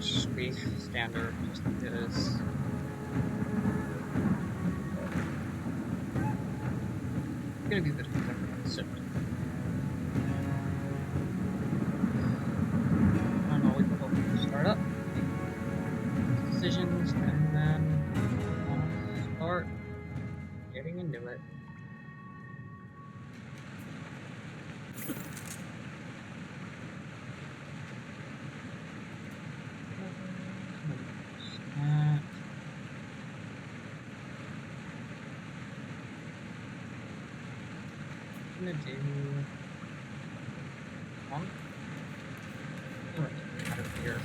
should be standard, just because. It's gonna be a bit of a different episode. I don't know, we can start up, make decisions, and then start getting into it. I'm gonna do one. Out of here.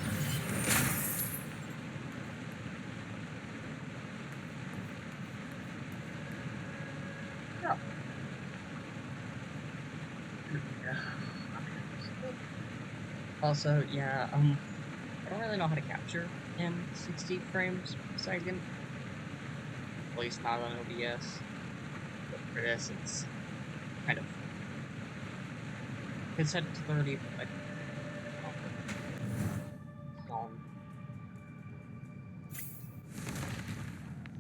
Yeah. Also, yeah, I don't really know how to capture in 60 frames per second. At least not on OBS. But for this, it's kind of. It's set to 30, but like.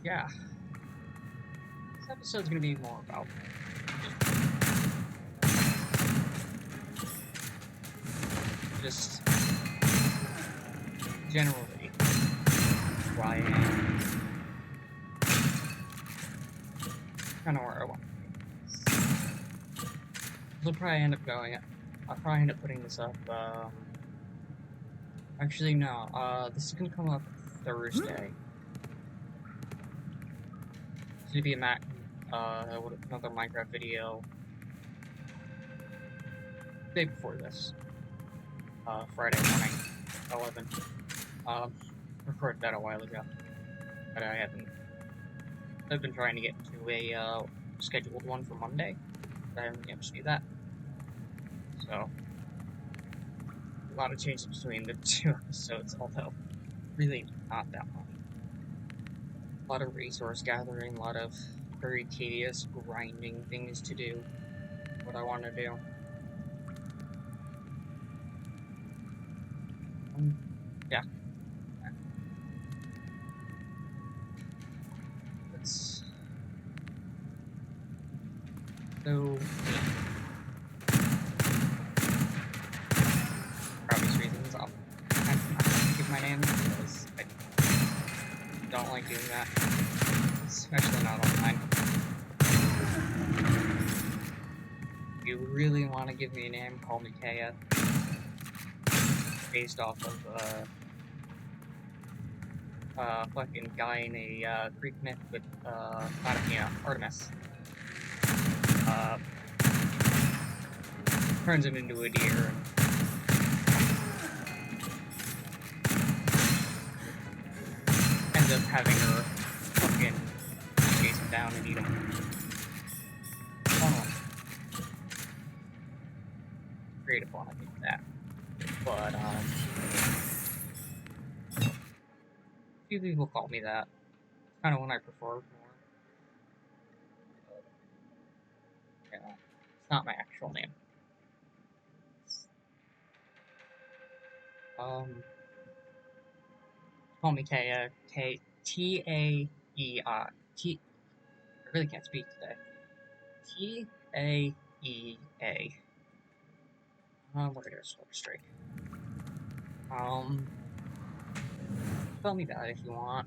Yeah. This episode's gonna be more about. Just. Generally. Why I am. Kind of where I want to be. I'll probably end up going. I'll probably end up putting this up. Actually, no. This is gonna come up Thursday. It's gonna be another Minecraft video. Day before this. Friday morning, 11. Recorded that a while ago, but I haven't. I've been trying to get to a scheduled one for Monday, but I haven't been able to do that. So, a lot of changes between the two episodes, although really not that much. A lot of resource gathering, a lot of very tedious, grinding things to do. What I want to do. Yeah. So, for obvious reasons, I'm not gonna give my name because I don't like doing that, especially not online. If you really want to give me a name, call me Taya, based off of fucking guy in a Greek myth with Artemis. Turns him into a deer and ends up having her fucking chase him down and eat him. Creative one, I think that. But a few people call me that. It's kind of one I prefer more. Yeah, it's not my actual name. Call me Taya. T-A-E-I. I really can't speak today. T-A-E-A. What I gotta start straight. Call me that if you want.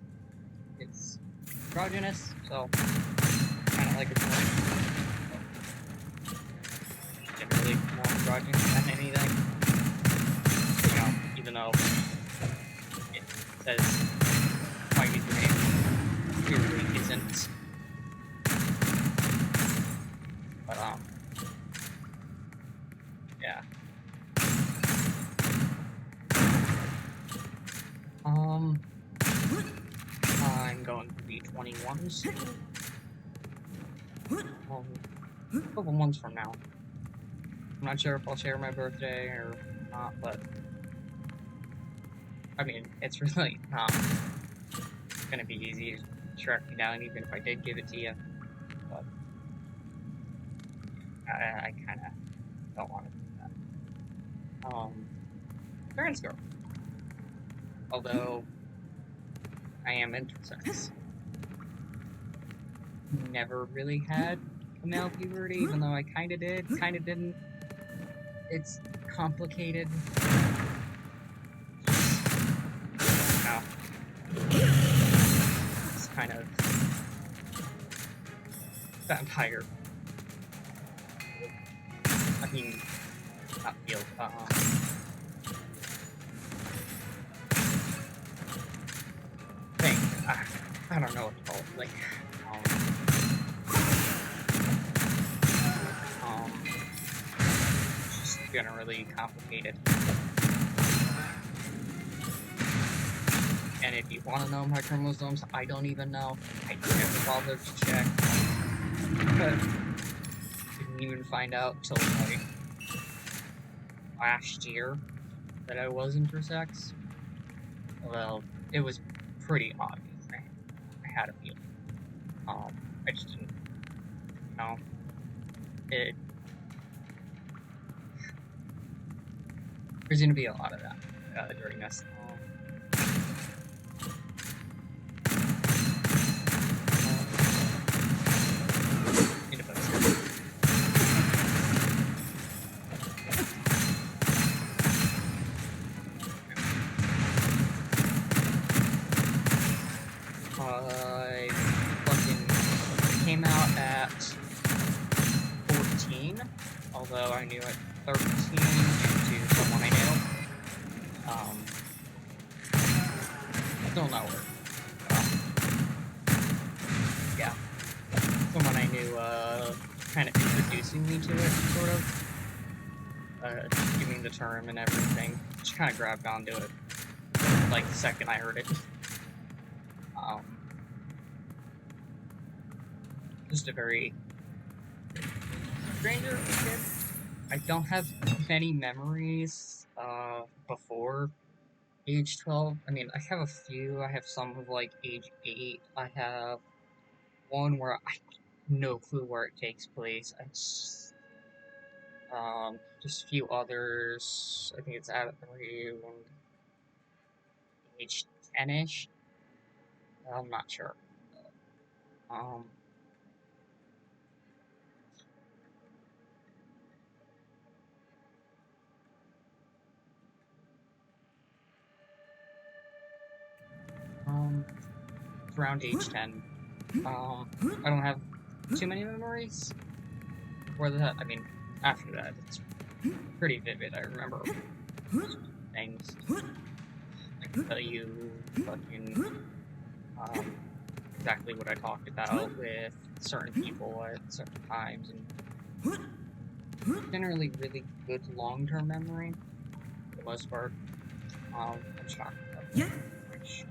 It's androgynous, so kind of like it's more. Generally more androgynous than anything. You know, even though it says my username clearly isn't. But yeah. I'm going to be 21 soon. A couple months from now. I'm not sure if I'll share my birthday or not, but I mean, it's really not gonna be easy to track me down, even if I did give it to you. But I kind of don't want to do that. Parents girl. although I am intersex. Never really had a male puberty, even though I kinda did, kinda didn't. It's complicated. No. It's kind of vampire. I mean, not field, thing. I don't know what to call it. Like, just generally complicated. And if you want to know my chromosomes, I don't even know. I never bothered to check. But didn't even find out till like last year that I was intersex. Well, it was pretty obvious. I had a feeling. I just didn't, you know, there's gonna be a lot of that during this. I fucking came out at 14, although I knew at 13 due to someone I knew. Still not work. Yeah. Someone I knew, kind of introducing me to it, sort of. Giving the term and everything. Just kind of grabbed onto it, like, the second I heard it. Just a very stranger kid. I don't have many memories, before age 12. I mean, I have a few. I have some of, like, age 8. I have one where I have no clue where it takes place. Just a few others. I think it's at around age 10-ish. I'm not sure. It's around age 10. I don't have too many memories. Before that, I mean, after that, it's pretty vivid. I remember things. I can tell you fucking, exactly what I talked about with certain people at certain times, and generally really good long-term memory, for the most part. I'm shocked about that. Which,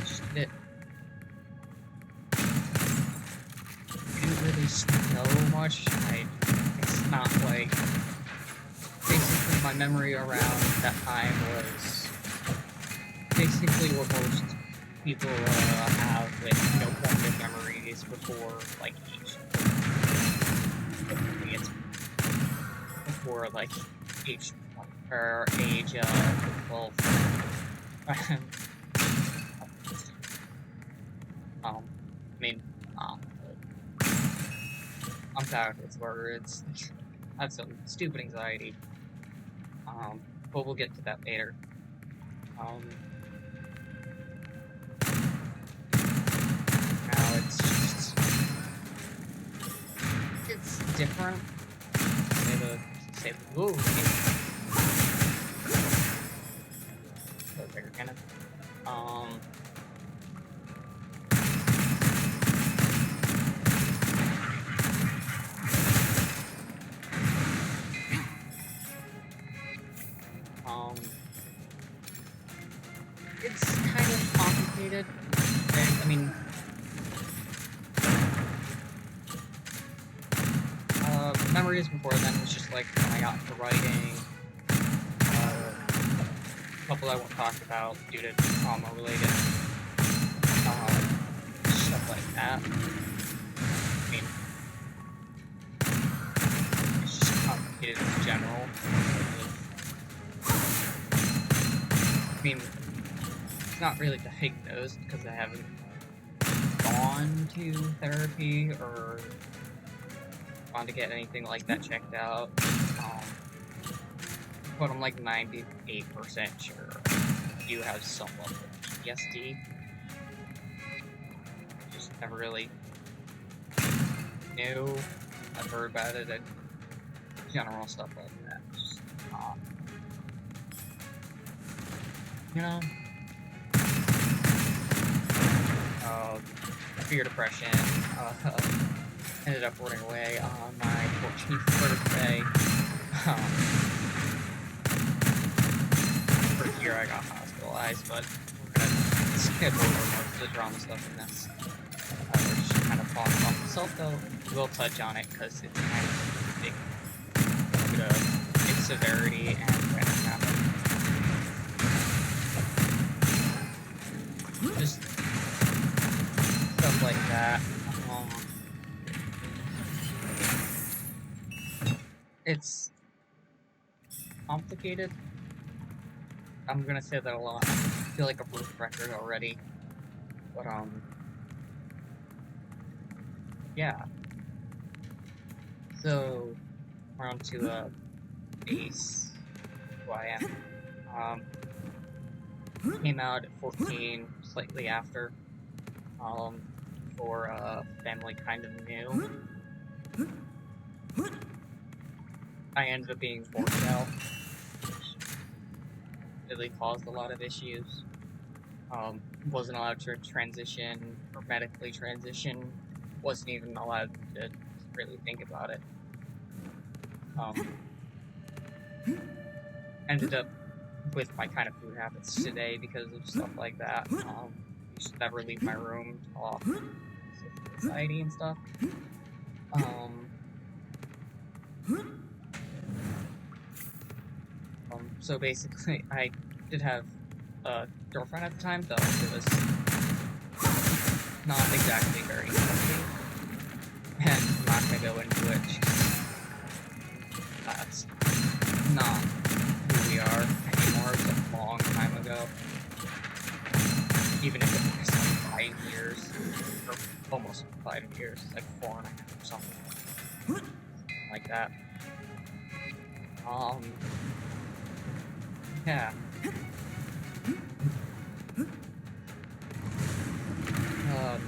just a bit. I didn't really know much. It's not like, basically my memory around that time was basically what most people have with no formative memories before like age 12. I mean, I'm bad with words. I have some stupid anxiety. But we'll get to that later. Now it's different. Say the woo. Bigger cannon. It's kind of complicated. I mean, memories before then was just like when I got into writing. A couple I won't talk about due to trauma related. Stuff like that. I mean, it's just complicated in general. I mean, it's not really diagnosed because I haven't gone to therapy or gone to get anything like that checked out. But I'm like 98% sure you have some level of PTSD. Just never really knew. I've heard about it and general stuff like that. Just, you know, fear depression. Ended up running away on my 14th birthday. First year I got hospitalized, but we're gonna skip over most of the drama stuff in this. We're just kind of talking about myself, though. We'll touch on it because it's kind of big. Its severity and when it happened. Just stuff like that. It's complicated. I'm gonna say that a lot. I feel like a broken record already. But, yeah. So, we're on to, base, who I am. Came out at 14, slightly after, for, family kind of new. I ended up being forced out, which really caused a lot of issues. Wasn't allowed to transition, or medically transition, wasn't even allowed to really think about it. Ended up with my kind of food habits today because of stuff like that. Used to never leave my room off anxiety and stuff. So basically, I did have a girlfriend at the time, though it was not exactly very healthy. And I'm not gonna go into it. That's not who we are anymore. It was a long time ago. Even if it was like 5 years, or almost 5 years, like 4.5 or something like that. Yeah.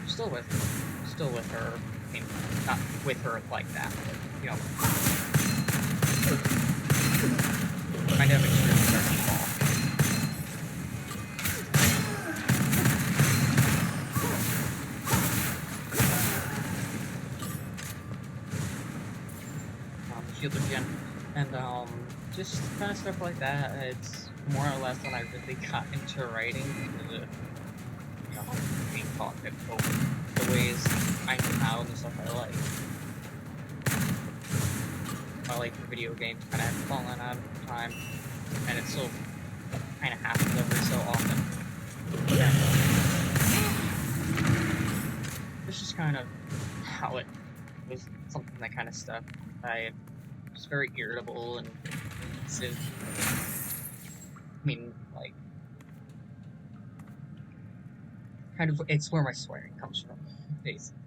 Still with her. I mean, not with her like that, but, you know, dynamics really start to fall. Shield again, and just kind of stuff like that. It's more or less when I really got into writing, because of, you know, being taught to cope the ways I know how and the stuff I like. I like video games kind of have fallen out of time, and it still kind of happens every so often. Yeah. It's just kind of how it was something that kind of stuck. I was very irritable and aggressive. I mean, like, kind of, it's where my swearing comes from, basically.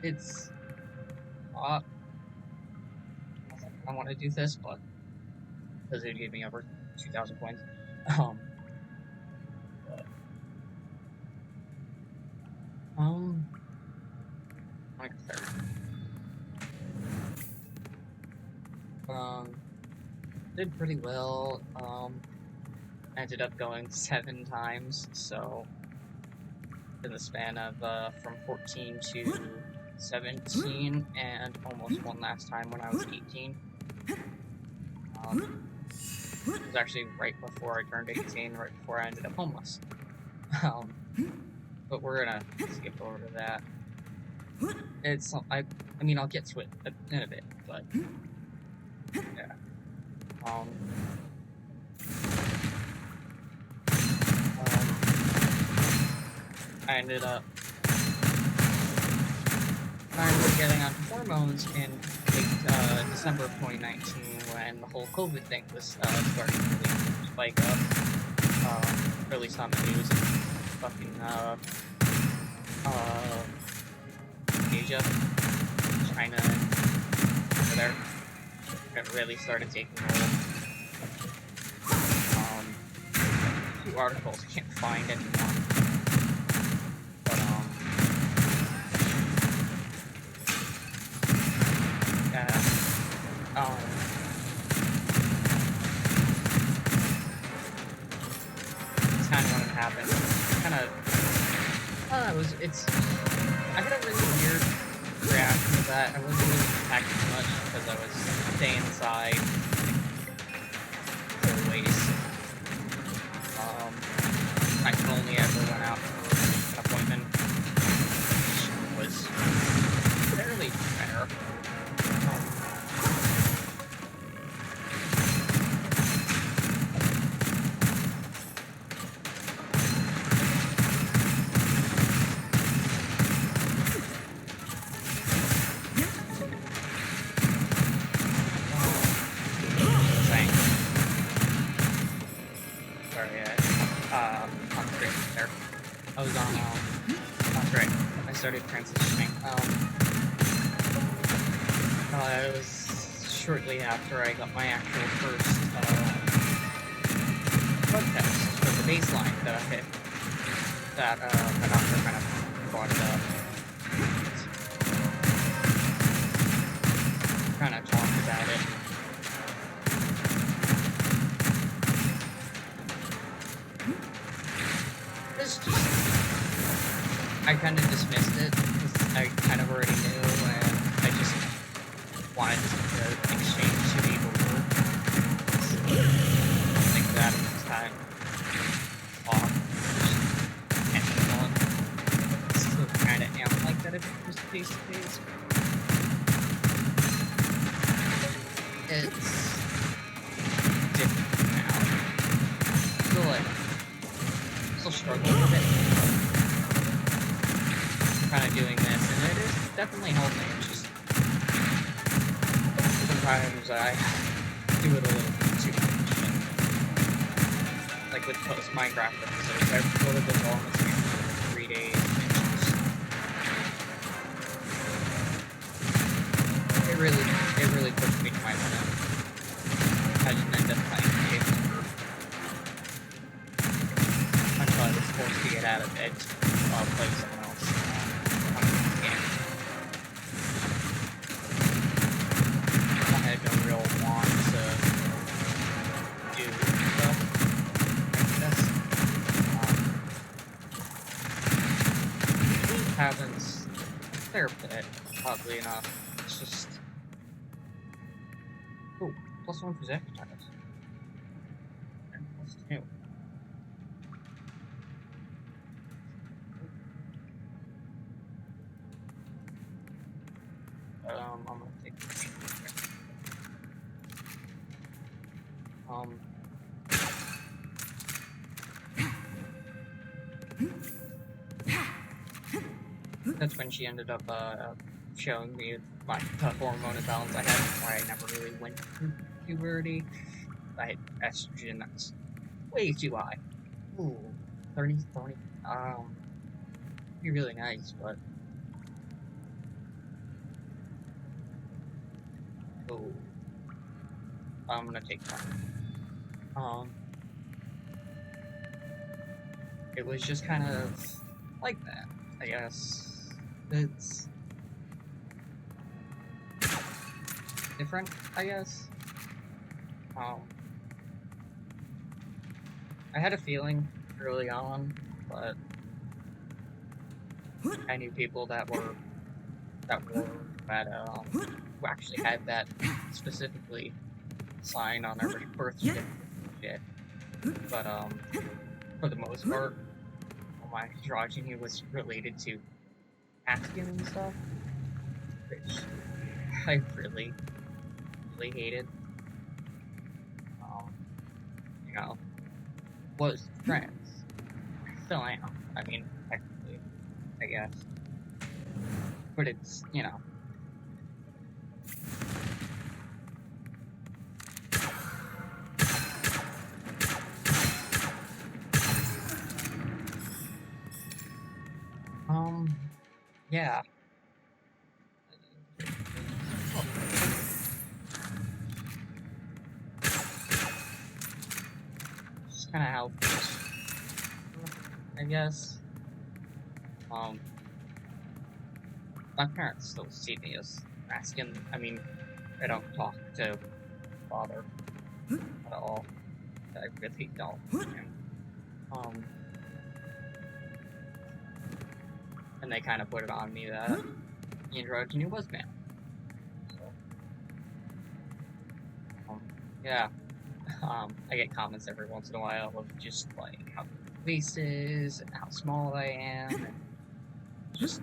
It's, I want to do this, but, because it would give me over 2,000 points. Like a third. Did pretty well. Ended up going 7 times, so in the span of from 14 to 17, and almost one last time when I was 18. It was actually right before I turned 18, right before I ended up homeless. But we're gonna skip over to that. It's, I mean, I'll get to it in a bit, but, yeah. I ended up I was getting onto hormones in late December of 2019 when the whole COVID thing was starting to really spike up. Or at least on the news in fucking uh, Asia, China, and over there. It really started taking hold. A few articles I can't find anymore. But, yeah. It's kind of when it happened. Kind of, I had a really weird reaction to that. I wasn't really impacted much because I was staying inside always. I could only ever went out for an appointment, which was fairly rare. I was on, that's right, I started transitioning, it was shortly after I got my actual first, blood test for the baseline that I hit, that, my doctor kind of brought it up, kind of talked about it. It's just, I kind of dismissed it, because I kind of already knew, and I just wanted the exchange to be over. I think that at the time, off, and anyone still kind of am like that if it was face-to-face. It's different now. Still struggling with it. Kind of doing this, and it is definitely helping. It's just sometimes I do it a little bit too much. And, like with post Minecraft episodes, I recorded those all in the same 3 days. It really pushed me to my limit. I didn't end up playing the game until I was forced to get out of bed while playing someone else. I had no real want to do stuff like this. It happens a fair bit, oddly enough. It's just... Oh, +1 for Zacatars. And +2. I'm gonna take this. That's when she ended up, showing me my hormone imbalance I had, why I never really went through puberty. I had estrogen that's way too high. Ooh, 30, be really nice, but... Oh. I'm gonna take one. It was just kind of like that, I guess. It's different, I guess. I had a feeling early on, but I knew people who actually had that specifically signed on their birth certificate. But for the most part, my androgyny was related to asking and stuff, which I really hated. You know, was trans. Still am. I mean, technically, I guess. but it's, you know. Yeah. Just kind of how, I guess. My parents still see me as masculine. I mean, I don't talk to father at all. I really don't. And they kind of put it on me that the androgyny was male. So, yeah. I get comments every once in a while of just like how the face is and how small I am, and just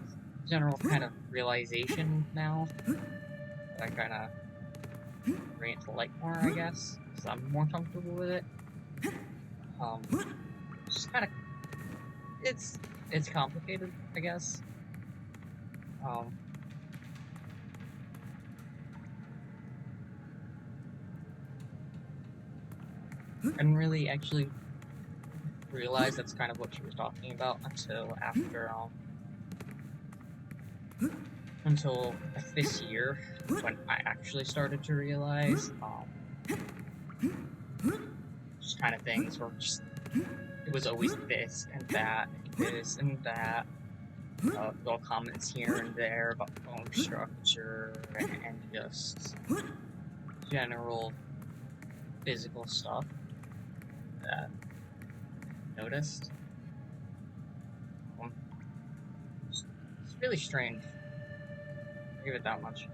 general kind of realization now that I kind of bring it to light more, I guess, because I'm more comfortable with it. Just kind of, it's complicated, I guess. I didn't really actually realize that's kind of what she was talking about until this year, when I actually started to realize, just kind of things were just, it was always this and that, and this and that, little comments here and there about bone structure, and just general physical stuff that I noticed. It's really strange. I'll give it that much.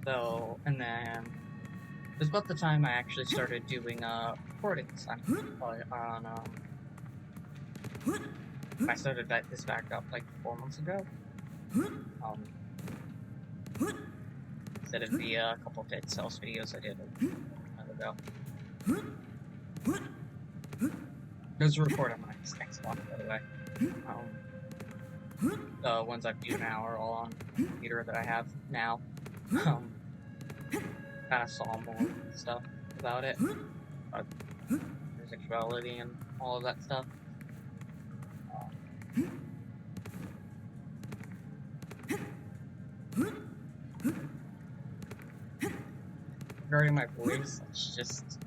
So, and then it was about the time I actually started doing recordings on I started this back up like 4 months ago. Instead of the couple of Dead Cells videos I did a month ago. Those are recorded on my Xbox, by the way. The ones I do now are all on the computer that I have now. Kind of saw more stuff about it, about sexuality and all of that stuff. Regarding my voice, it's just,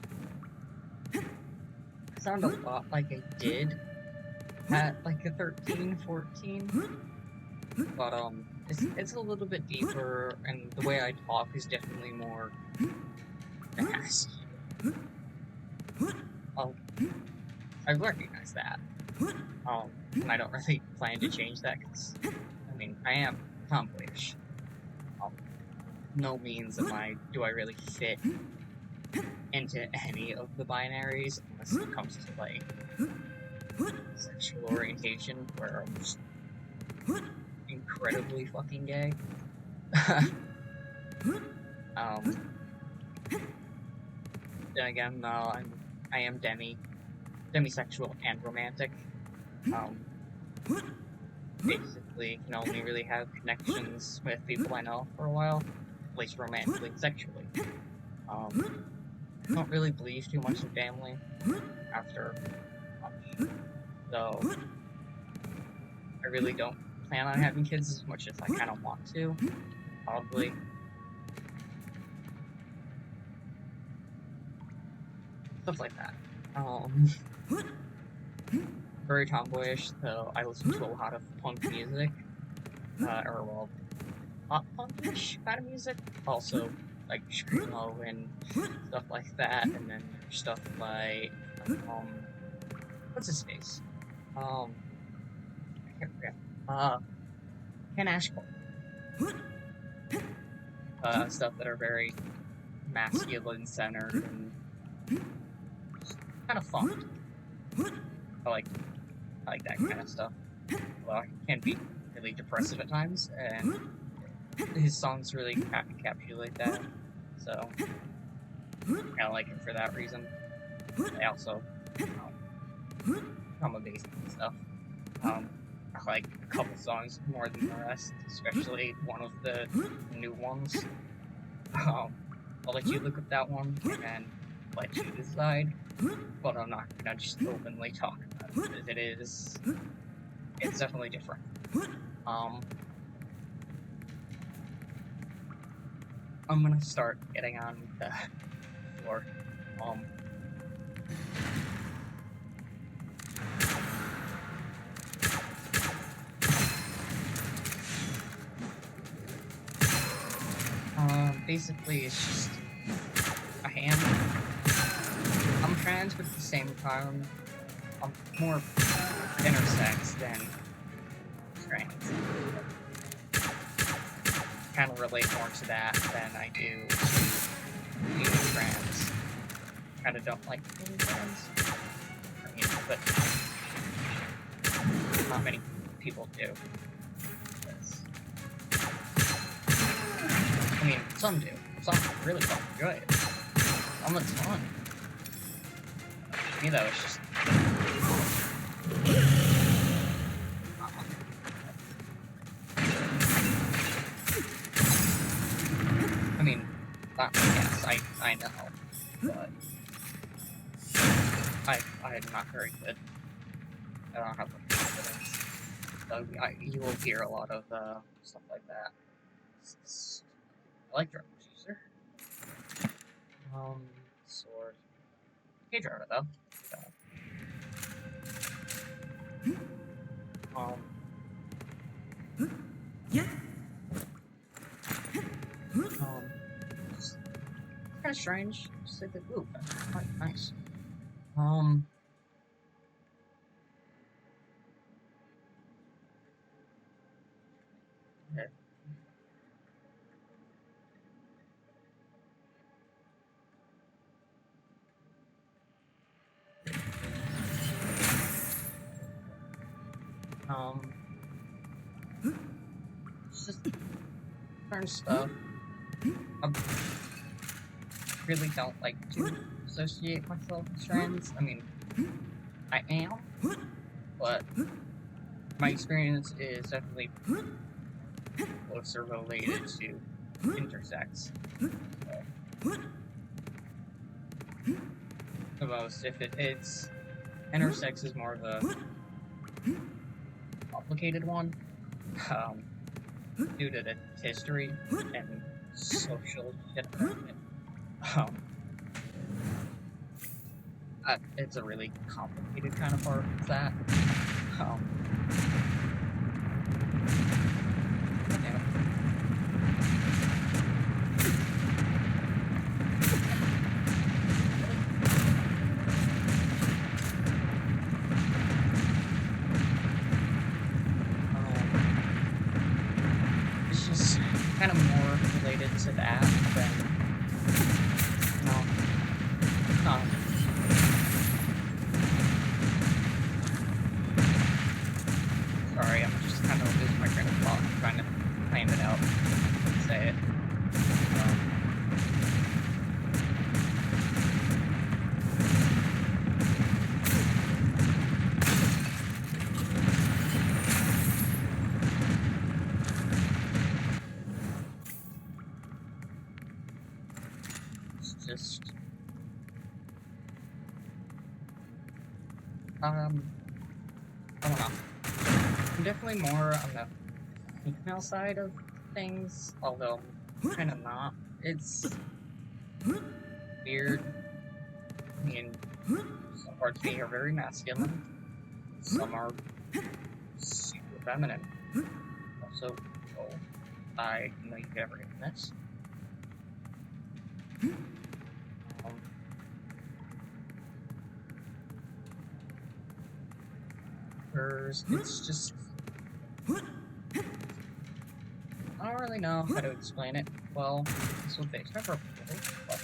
I sound a lot like I did at like a 13, 14, but it's a little bit deeper, and the way I talk is definitely more fast. I recognize that, and I don't really plan to change that, because, I mean, I am tomboyish. No means do I really fit into any of the binaries, unless it comes to, like, sexual orientation, where I'm just incredibly fucking gay. Then again, no, I am demisexual and romantic. Basically, can only really have connections with people I know for a while, at least romantically and sexually. I don't really believe too much in family after much, so I really don't plan on having kids as much as I kind of want to, probably. Stuff like that. Very tomboyish, so I listen to a lot of punk music, pop punkish kind of music. Also, like screamo and stuff like that, and then there's stuff like, what's his face? I can't forget. Ken Ashmore. Stuff that are very masculine-centered and kind of fun. I like that kind of stuff. Well, it can be really depressive at times, and his songs really encapsulate that, so I like him for that reason. I also trauma-based and stuff. I like a couple songs more than the rest, especially one of the new ones. I'll let you look up that one and let you decide, but I'm not gonna just openly talk about it, because it's definitely different. I'm gonna start getting on the floor. Basically, it's just I'm trans, but at the same time, I'm more intersex than trans. Kind of relate more to that than I do to being trans. Kind of don't like being trans. I mean, but not many people do. I mean, some do. Some really fucking enjoy it. Some it's fun. For me, though, it's just... I mean, yes, I know, but... I'm not very good. I don't have the confidence. So you will hear a lot of, stuff like that. I like driving user. Sword. Okay, driver though. Just kind of strange. Just like the ooh, that's quite nice. Okay. It's just certain stuff. I really don't like to associate myself with trans. I mean, I am, but my experience is definitely closer related to intersex. The most, if it's intersex is more of a complicated one, due to the history and social shit around it. It's a really complicated kind of part of that. It's just kind of more related to that than, sorry, I'm just kind of losing my train of thought, trying to plan it out and say it. It's just... I don't know. I'm definitely more on the female side of things, although I'm kind of not. It's weird. I mean, some parts of me are very masculine, some are super feminine. Also, I know you could ever get this. It's just... I don't really know how to explain it well. This will fix my purple, but...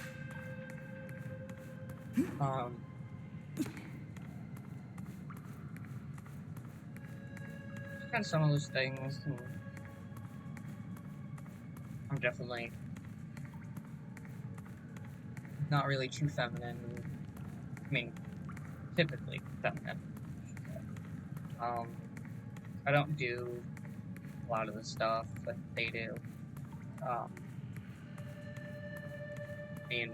Just kind of some of those things, and I'm definitely not really too feminine. I mean, typically feminine. I don't do a lot of the stuff that they do. I mean,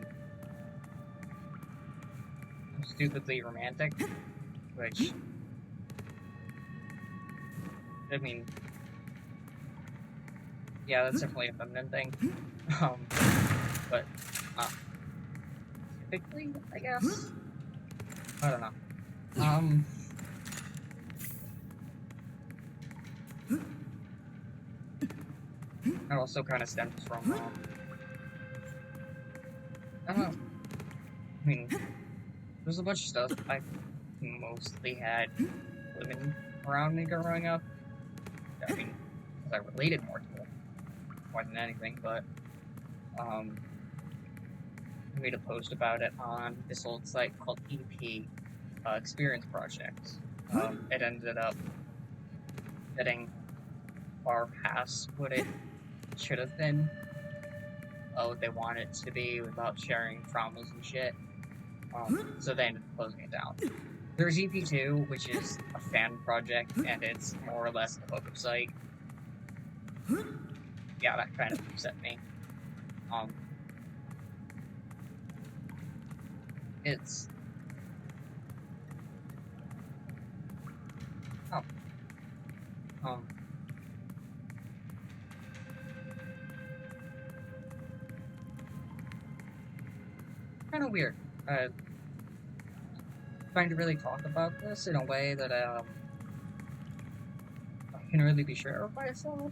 I'm stupidly romantic, which, I mean, yeah, that's definitely a feminine thing. But, typically, I guess? I don't know. It also kind of stems from, I don't know. I mean, there's a bunch of stuff. I mostly had women around me growing up. I mean, because I related more to it, more than anything, but, I made a post about it on this old site called EP, Experience Project. It ended up getting far past what it should have been, what they wanted it to be without sharing traumas and shit. So they ended up closing it down. There's EP2, which is a fan project, and it's more or less a hookup site. Yeah, that kind of upset me. It's... kind of weird. Trying to really talk about this in a way that I can really be sure of myself.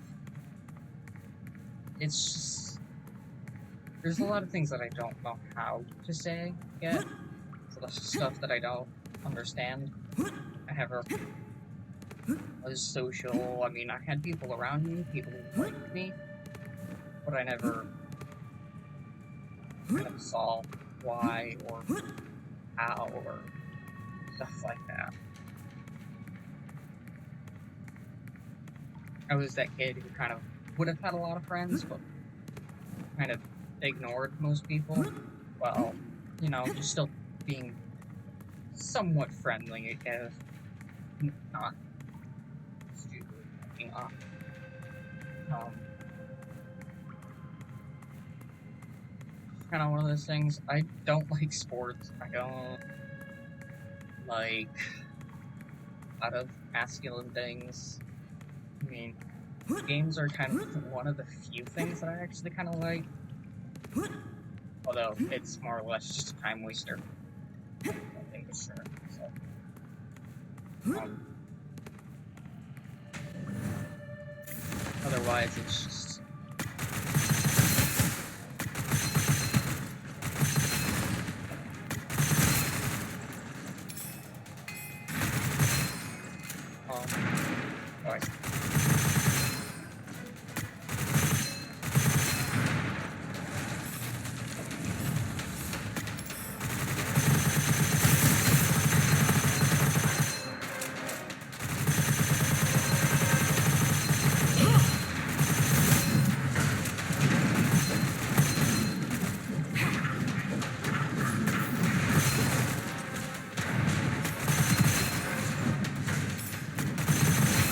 It's just, there's a lot of things that I don't know how to say yet. So that's stuff that I don't understand. I never was social. I mean, I had people around me, people who liked me, but I never kind of saw why or how or stuff like that. I was that kid who kind of would have had a lot of friends, but kind of ignored most people. Well, you know, just still being somewhat friendly, if not stupid. Kind of one of those things. I don't like sports. I don't like a lot of masculine things. I mean, games are kind of one of the few things that I actually kind of like. Although, it's more or less just a time waster. I think for sure. So, otherwise, it's just...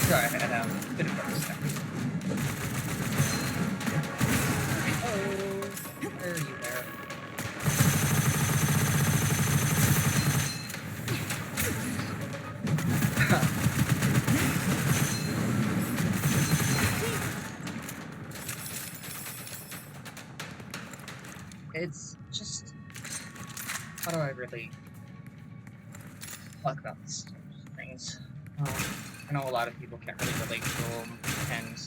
Sorry, I had a bit of a second. Oh, where are you there? It's just... how do I really talk about these things? I know a lot of people can't really relate to them, and I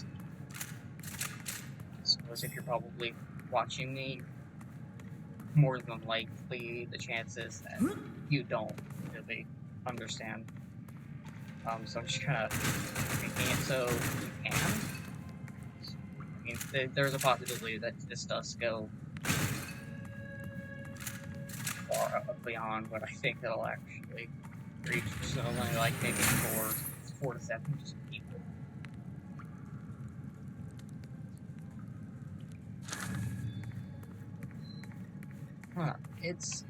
suppose if you're probably watching me, more than likely the chances that you don't really understand. So I'm just kind of making it so you can. I mean, there's a possibility that this does go far beyond what I think it'll actually reach, so only like maybe 4 to 7 people. It's...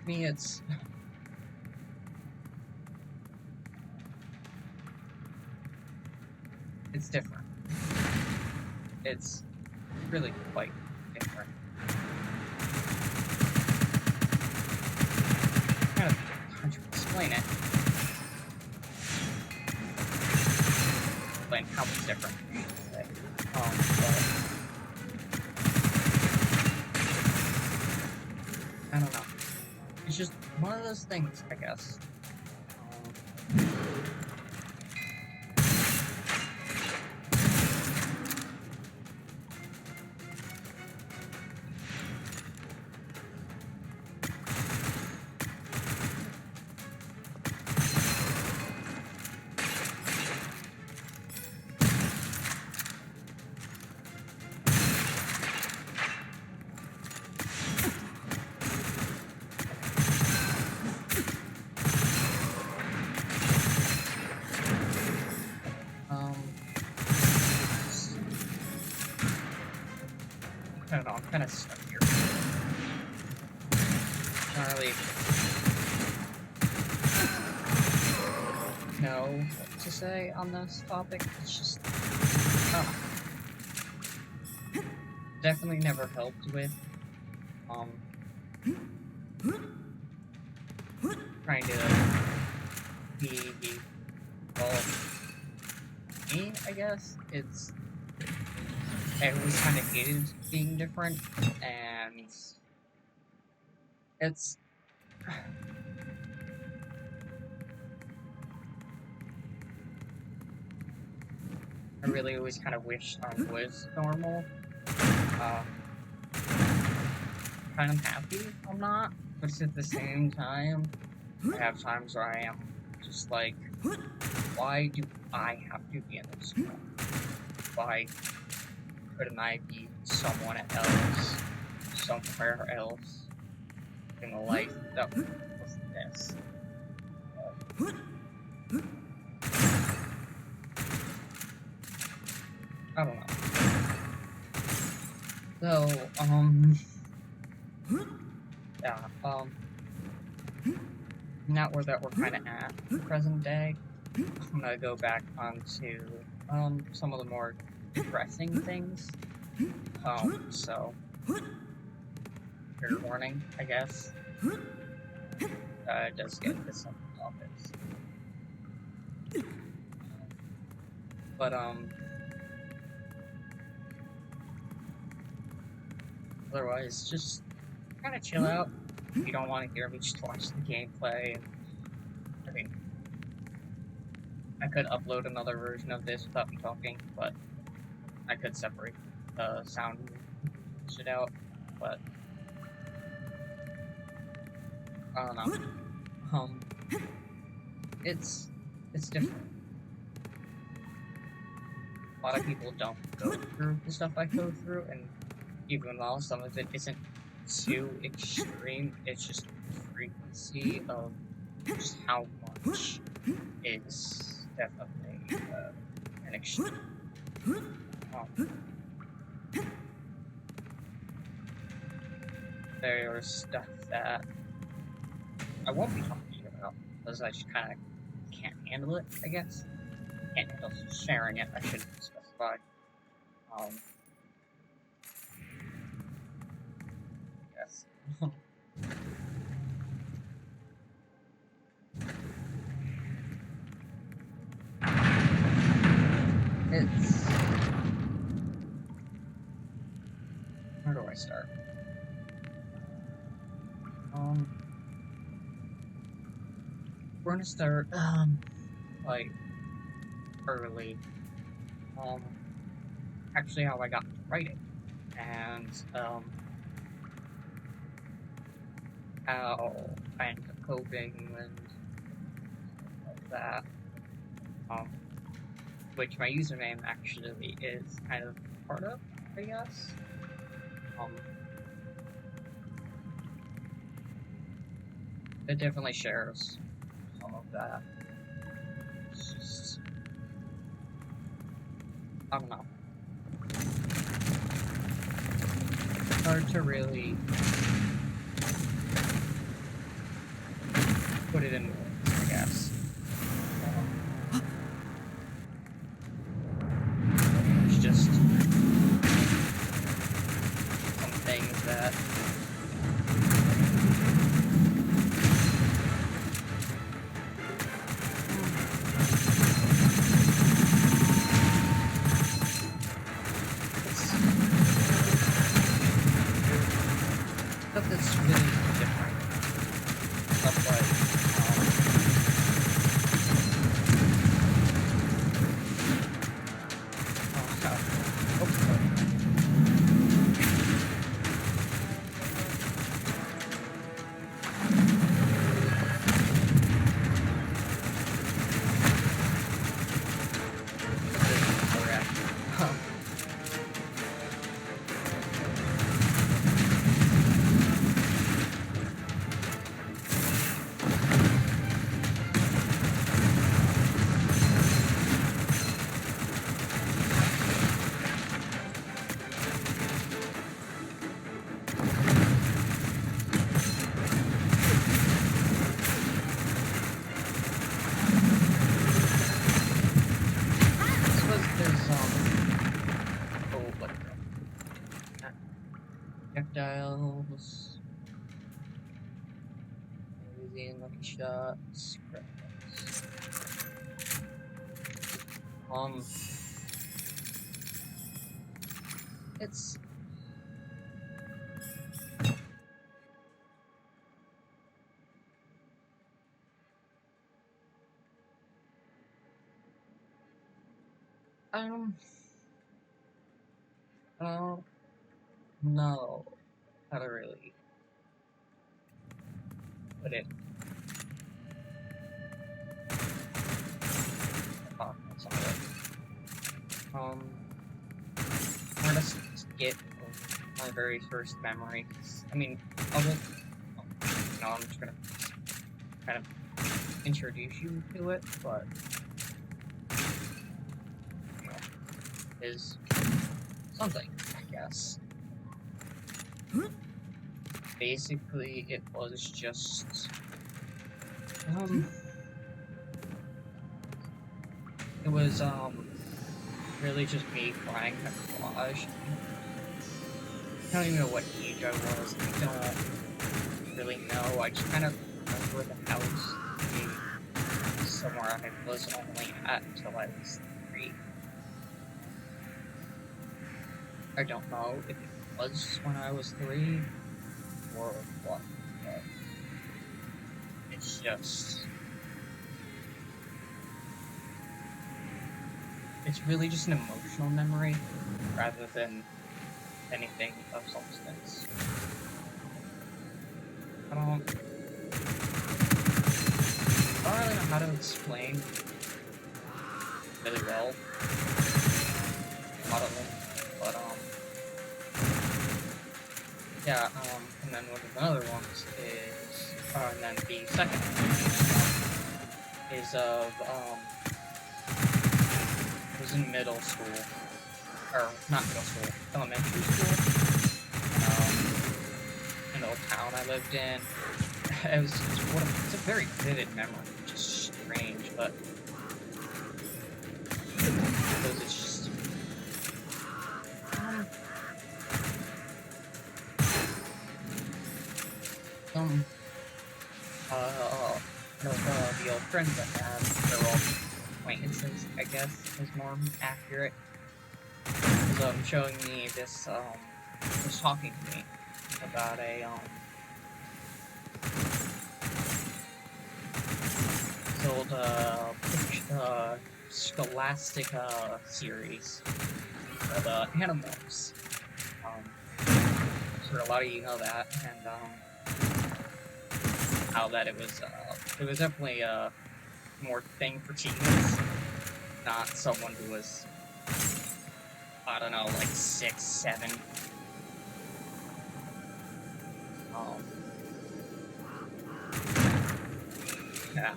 me, it's different. It's really quite different. Kind of hard to explain it. Explain how it's different. But I don't know. It's just one of those things, I guess. I don't know, I'm kind of stuck here. Not really know what to say on this topic. It's just, definitely never helped with, trying to be, well, me, I guess. I always kind of hated being different, and it's I really always kind of wished I was normal. Kind of happy I'm not, but at the same time, I have times where I am just like, why do I have to be in this world? Why couldn't I be someone else, somewhere else, in a life that was this? I don't know. So, yeah, now that we're kind of at the present day, I'm gonna go back onto, some of the more depressing things. So, fair warning, I guess. It does get into some topics. But, otherwise, just kind of chill out. If you don't want to hear me, just watch the gameplay. I mean, I could upload another version of this without me talking, but I could separate the sound and shit out, but I don't know. It's different. A lot of people don't go through the stuff I go through, and even though some of it isn't too extreme, it's just the frequency of just how much is definitely an extreme. There's stuff that I won't be talking about because I just kind of can't handle it, I guess. Can't handle sharing it, I should specify. Yes. It's... Where do I start? We're gonna start, like, early. Actually how I got into writing. And, how I ended up coping and like that. Which my username actually is kind of part of, I guess. It definitely shares some of that. It's just, I don't know. Hard to really put it in, I guess. It's just some things that stuff that's really different. Stuff like, projectiles, using lucky shots, credits. It's I don't know how to really put it. That's all right. I'm gonna skip my very first memory. I mean, I'm just gonna kind of introduce you to it, but you know, is something, I guess. Basically, it was just it was really just me flying a collage. I don't even know what age I was. I don't really know. I just kind of remember the house being somewhere I was only at until I was 3. I don't know if it was when I was 3 or what, but it's just... It's really just an emotional memory rather than anything of substance. I don't really know how to explain really well a lot of them, but yeah, and then one of the other ones is, and then the second one is of, it was in middle school, or not middle school, elementary school, in the old town I lived in. It's a very vivid memory, which is strange, but because it's just the old friends I had, they're all acquaintances, I guess, is more accurate. So showing me this, was talking to me about a, old, Scholastic, series of, animals. Sure, a lot of you know that, and, how that it was definitely a more thing for teens, not someone who was, I don't know, like 6, 7. Yeah.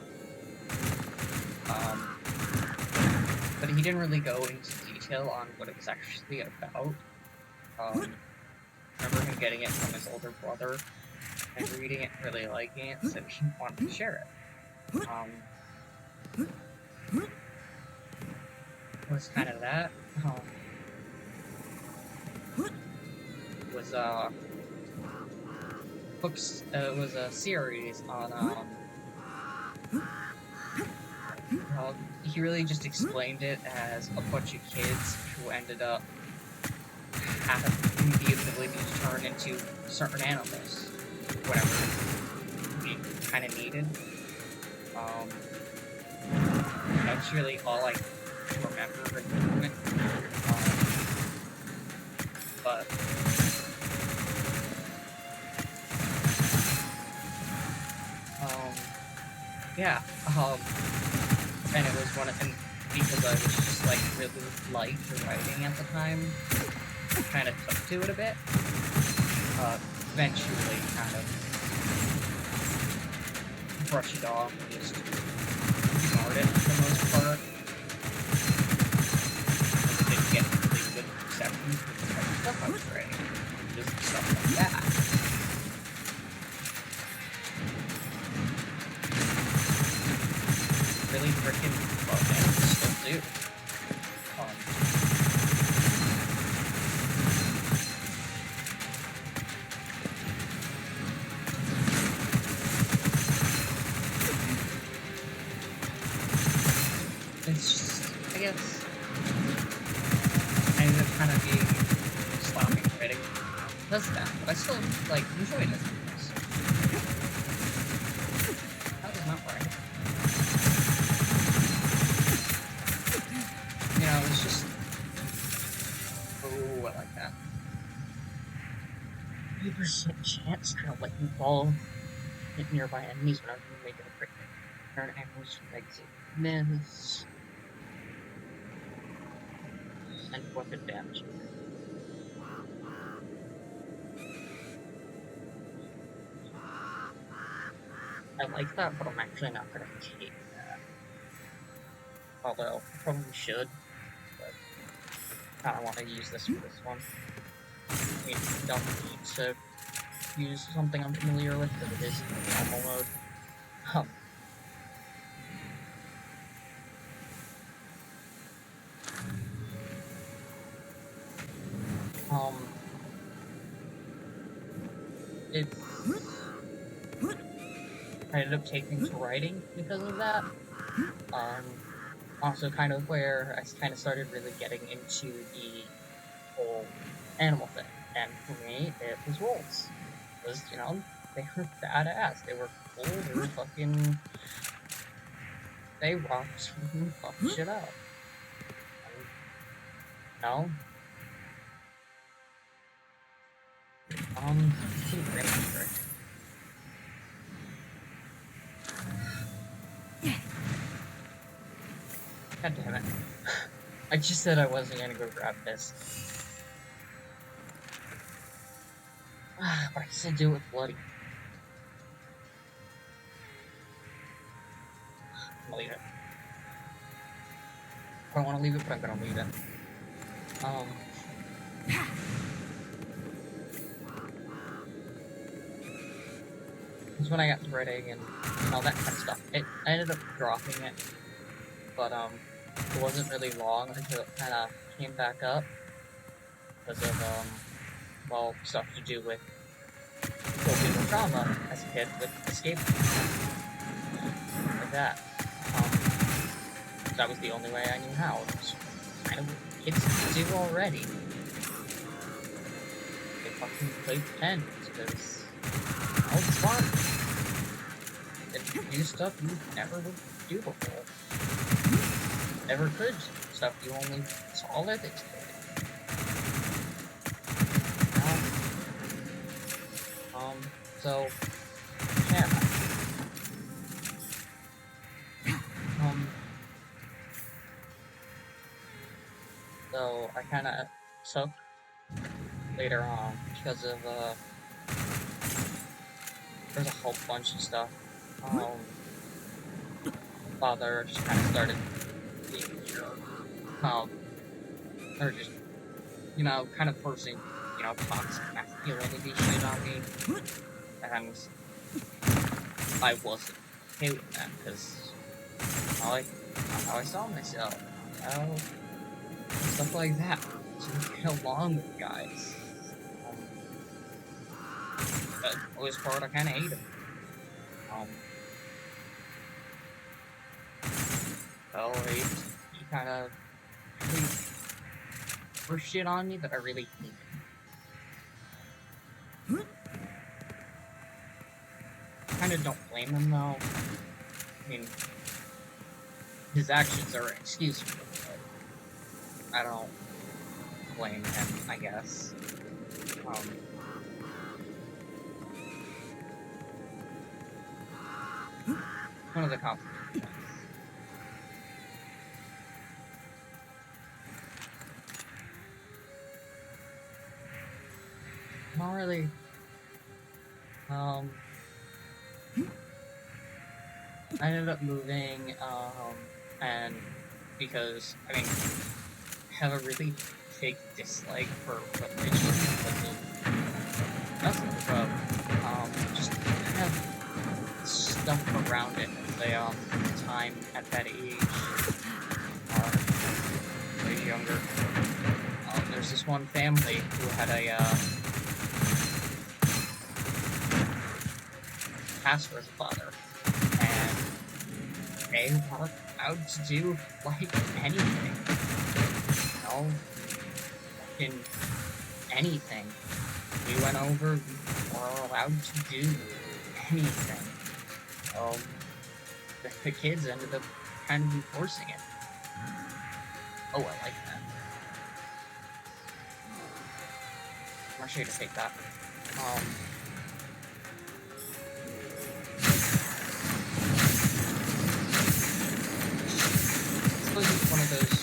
But he didn't really go into detail on what it was actually about. I remember him getting it from his older brother and reading it, really liking it, so he wanted to share it. Was kind of that. Was books. It was a series on he really just explained it as a bunch of kids who ended up having the ability to turn into certain animals, whatever he kind of needed. That's really all I remember at the moment. But yeah, and it was and because I was just like really light writing at the time, I kind of took to it a bit. Eventually, kind of brush it off and just ignored it for the most part. I didn't get really good reception for the type of stuff I was writing, just stuff like that. Really freaking love it, I still do. It's just, I guess, I ended up kind of stopping writing because of that, but I still, like, enjoyed it. That was not right. You know, it's just, oh, I like that. 3% chance to lightning ball hit nearby enemies whenever you make it a crit. Turn animals to exit miss. And weapon damage. I like that, but I'm actually not going to take that. Although, I probably should, but I don't want to use this for this one. I mean, you don't need to use something I'm familiar with, because it is normal mode. I ended up taking to writing because of that. Also kind of where I kind of started really getting into the whole animal thing. And for me, it was wolves. Because, you know, they were badass. They were cool, they were fucking... They rocked and fucked shit up. No? God damn it. I just said I wasn't gonna go grab this. But I still do it with bloody. I'm gonna leave it. I don't want to leave it, but I'm gonna leave it. This is when I got to writing and all that kind of stuff. I ended up dropping it, but it wasn't really long until it kind of came back up because of well, stuff to do with coping with trauma as a kid with escape, like that. That was the only way I knew how. It was kind of what kids do already. They fucking play pretend because it's fun. They do stuff you never would do before. Never could. Stuff you only saw that they did. So, yeah. So I kind of took later on because of there's a whole bunch of stuff. Father just kind of started being or just kind of forcing toxic masculinity shit on me, and I wasn't okay with that, because how I saw myself, how stuff like that, to get along with guys. But the most part, I kind of hate him. Well, he kind of really pushed shit on me that I really hated. Kind of don't blame him though. I mean, his actions are excusable, but I don't blame him, I guess. One of the complicated things. Not really. I ended up moving, and because, I mean, I have a really big dislike for religion, nothing but, just kind of stuff around it at the, time at that age, way younger. There's this one family who had a, pastor as a father, and they weren't allowed to do, like, anything. You know? Fucking anything. We went over, we were allowed to do anything. The kids ended up kind of enforcing it. Oh, I like that. I'm sure to take that. I suppose it's one of those.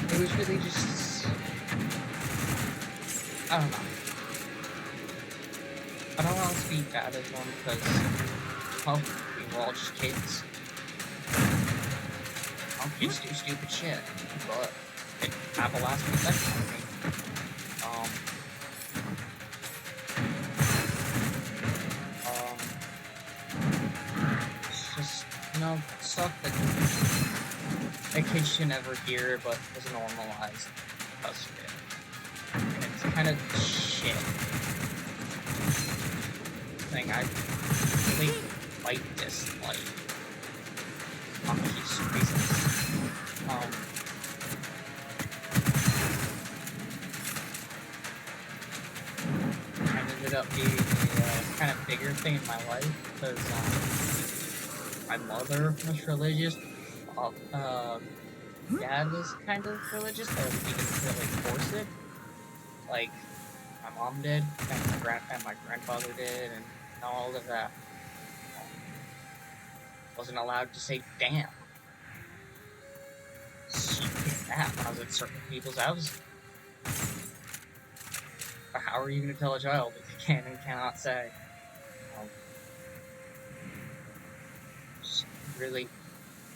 It was really just. I don't know. I don't want to speak bad of them because, well, we were all just kids. Kids do stupid shit, but it have a lasting effect on me. It's just, you know, stuff that a kid should never hear, but was normalized because of it. And it's kind of shit. Thing I really like dislike. Obvious reasons. And ended up being a kind of bigger thing in my life because my mother was religious. Dad was kind of religious, but he didn't really force it. Like my mom did, and my grandfather did, and all of that. Wasn't allowed to say damn. She did that when I was at certain people's houses. But how are you going to tell a child what they can and cannot say? Just really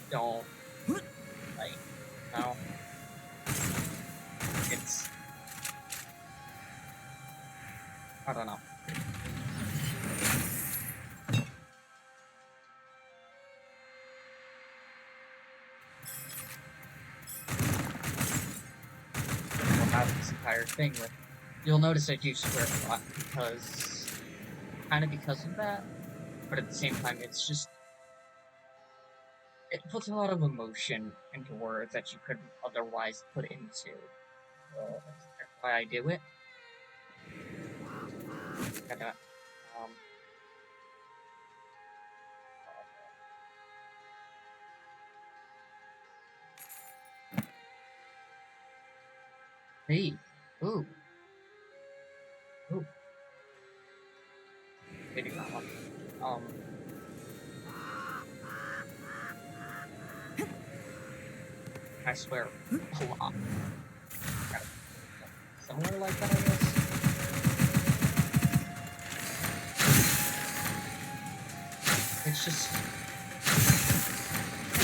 don't, like, no. It's, I don't know. This entire thing with, you'll notice I do swear a lot because, kind of because of that, but at the same time it's just, it puts a lot of emotion into words that you couldn't otherwise put into. That's why I do it. Kinda, hey, ooh. Ooh. Maybe not one. I swear a lot. Somewhere like that, I guess. it's just kind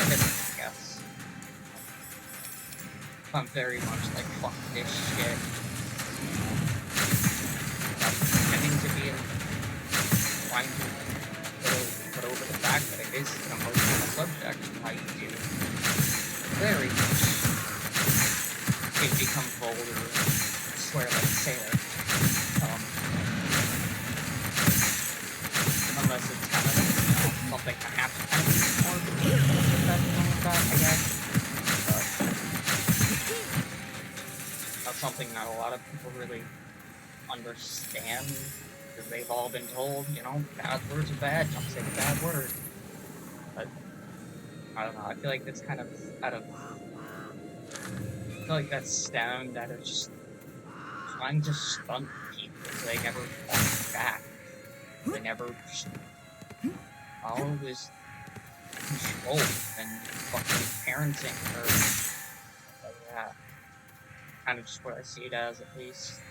of different, I guess. I'm very much like, fuck this shit. I'm pretending to be trying to put over the fact that it is an emotional subject. I do very much can become vulgar and swear like a sailor. Unless it's kind of, something I have to kind of be more professional about, I guess. That's something not a lot of people really understand, because they've all been told, you know, bad words are bad, don't say the bad word. But, I don't know, I feel like that's kind of out of, I feel like that's stemmed out of just trying to stunt people so they never fall back. They never just always control and fucking parenting, or yeah, kind of just what I see it as, at least.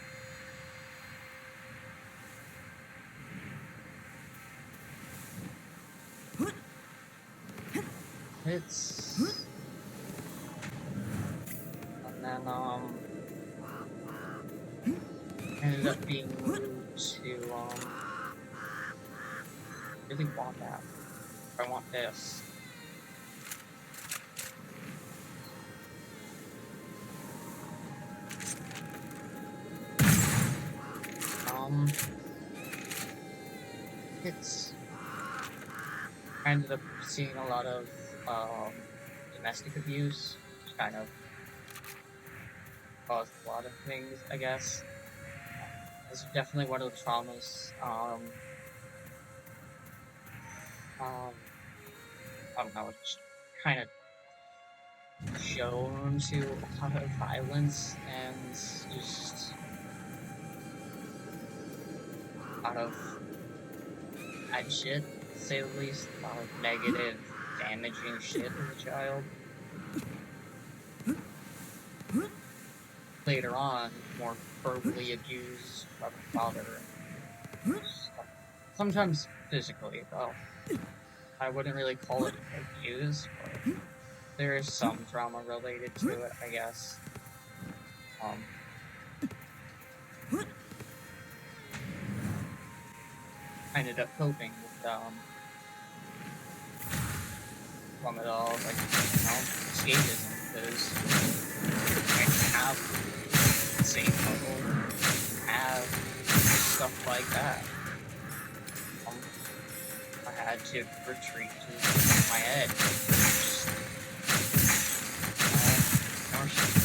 It's and then ended up being moved to really want that. I want this. It's I ended up seeing a lot of domestic abuse, which kind of caused a lot of things, I guess. It's definitely one of the traumas. I don't know, it's kind of shown to a lot of violence and just a lot of bad shit, to say the least. A lot of negative, damaging shit as a child. Later on, more verbally abused by my father. Sometimes physically, though. I wouldn't really call it abuse, but there is some trauma related to it, I guess. I ended up coping with, from it all, like, you know, escapism, because I didn't have the same level, have stuff like that. I had to retreat to my head.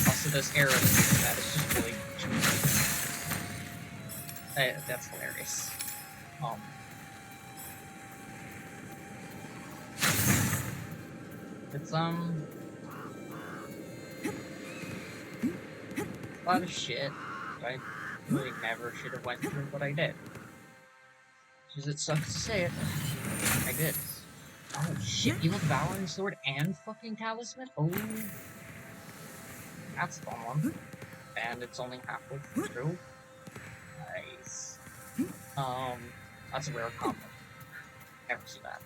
Also, this era that is just really that's hilarious. It's a lot of shit. I really never should have went through what I did. Because it sucks to say it. I did. Oh shit, you have Devouring Sword and fucking Talisman? Oh. That's a fun one. And it's only halfway through. Nice. That's a rare combo. Never see that.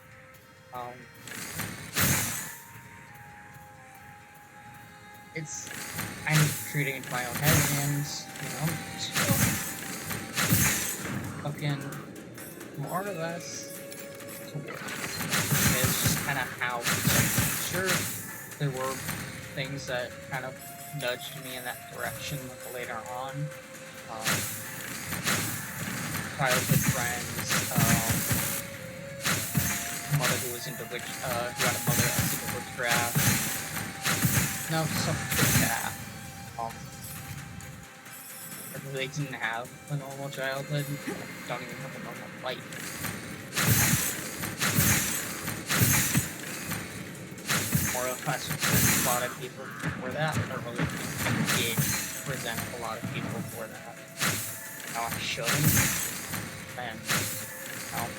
It's kind of treating it to my own head and, you know, fucking more or less to work. It's just kind of how, sure, there were things that kind of nudged me in that direction later on. Childhood friends, mother who was into who had a mother that was into witchcraft. No, something like that. I really didn't have a normal childhood. Don't even have a normal life. More or less, a lot of people for that, or really did present a lot of people for that. Now I shouldn't, and I'm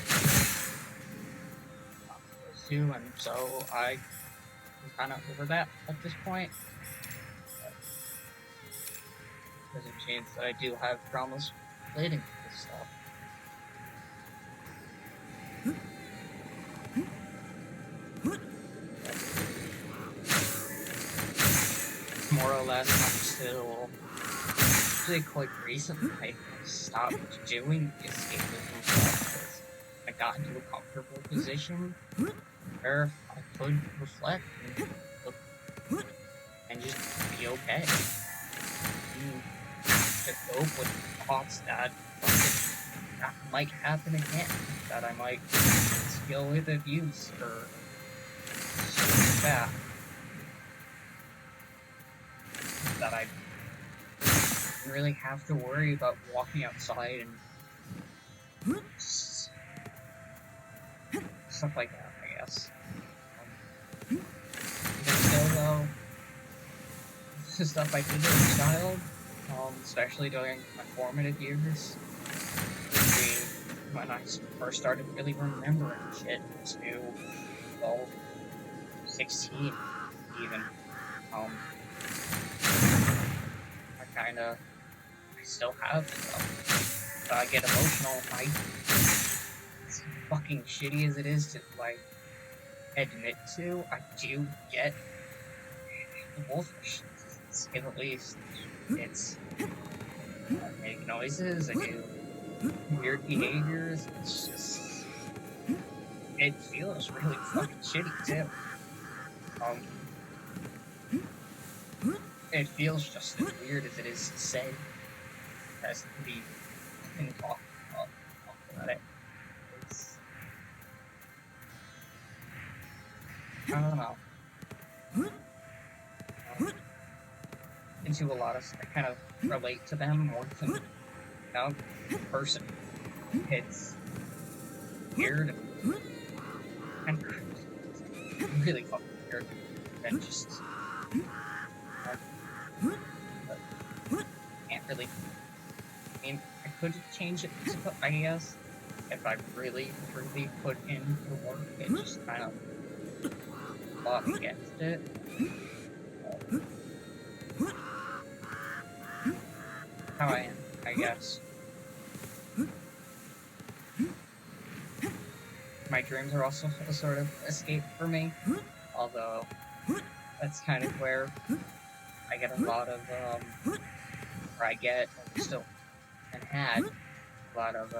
not supposed to, and so I'm kind of over that at this point. There's a chance that I do have traumas relating to this stuff. last time until actually quite recently I stopped doing escapism stuff because I got into a comfortable position where I could reflect and look and just be okay. And to cope with thoughts that might happen again, that I might deal with abuse or something like that I don't really have to worry about walking outside and stuff like that, I guess. But still, though, the stuff I did as a child, especially during my formative years, when I first started really remembering shit to 12, 16, even. I still have stuff. So I get emotional. As fucking shitty as it is to, like, admit to, I do get wolfish, to say the least. I make noises, I do weird behaviors, it's just, it feels really fucking shitty, too. It feels just as weird as it is to say, as to be talking about it. I don't know. Into a lot of, I kind of relate to them more than, person. It's weird and really fucking weird, and just can't really. I mean, I could change it, I guess, if I really put in the work and just kind of fought against it. How I am, I guess. My dreams are also a sort of escape for me, although that's kind of where I get a lot of, still, and had a lot of,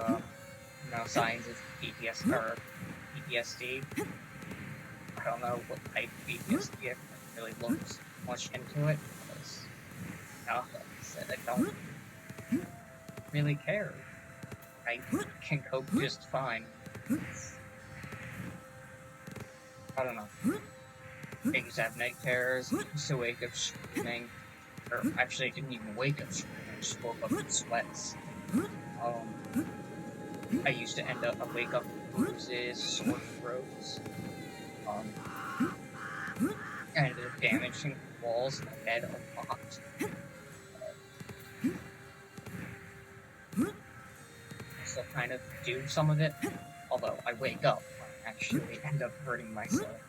signs of PTSD. I don't know what type of PTSD, I haven't really looked much into it, because, like I said, I don't really care. I can cope just fine. I don't know. I used to have night terrors, I used to wake up screaming, or actually I didn't even wake up screaming, I just woke up in sweats. I used to wake up with bruises, sore throats, I ended up damaging the walls in my bed a lot. I still kind of do some of it, although I wake up and actually end up hurting myself.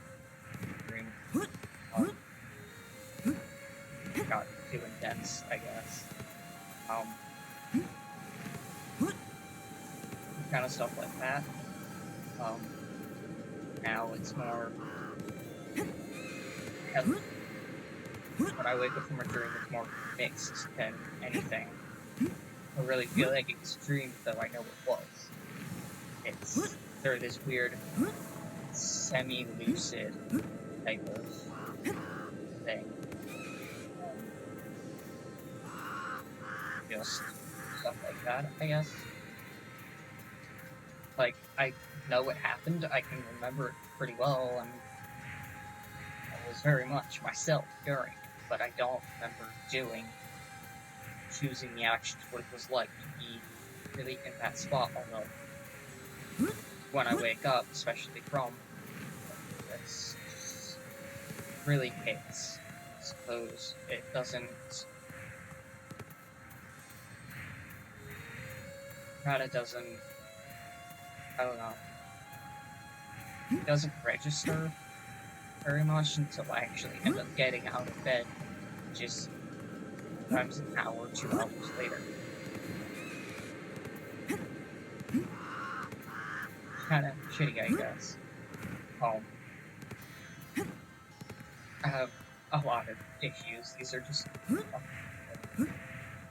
Got too intense, I guess. Kind of stuff like that. Now it's more healthy. When I wake up from a dream, it's more mixed than anything. I really feel like it's a dream, though I know it was. It's sort of this weird, semi-lucid type of thing. Just stuff like that, I guess. Like, I know what happened, I can remember it pretty well, and I was very much myself during it, but I don't remember choosing the actions, what it was like to be really in that spot, although when I wake up, especially from this, really hits. I suppose it doesn't I don't know, it doesn't register very much until I actually end up getting out of bed, just sometimes an hour or 2 hours later. Kind of shitty, I guess. I have a lot of issues. These are just...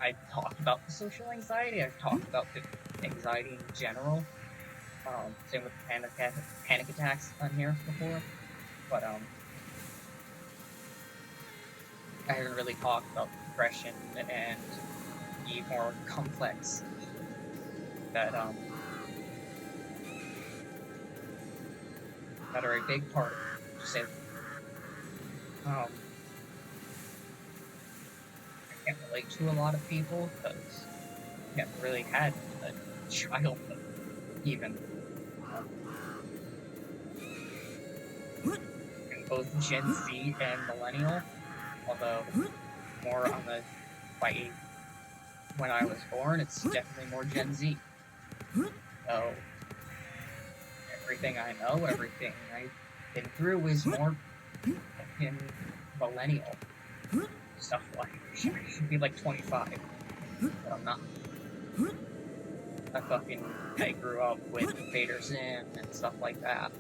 I've talked about the social anxiety, I've talked about the anxiety in general. Same with panic attacks on here before. But, I haven't really talked about depression and the more complex that are a big part of it. Just say, I can't relate to a lot of people because I never really had a childhood, even. In both Gen Z and Millennial, although more on the when I was born, it's definitely more Gen Z. So everything I know, everything I've been through is more in Millennial stuff. Like I should be like 25, but I'm not. I grew up with Vader Zim and stuff like that.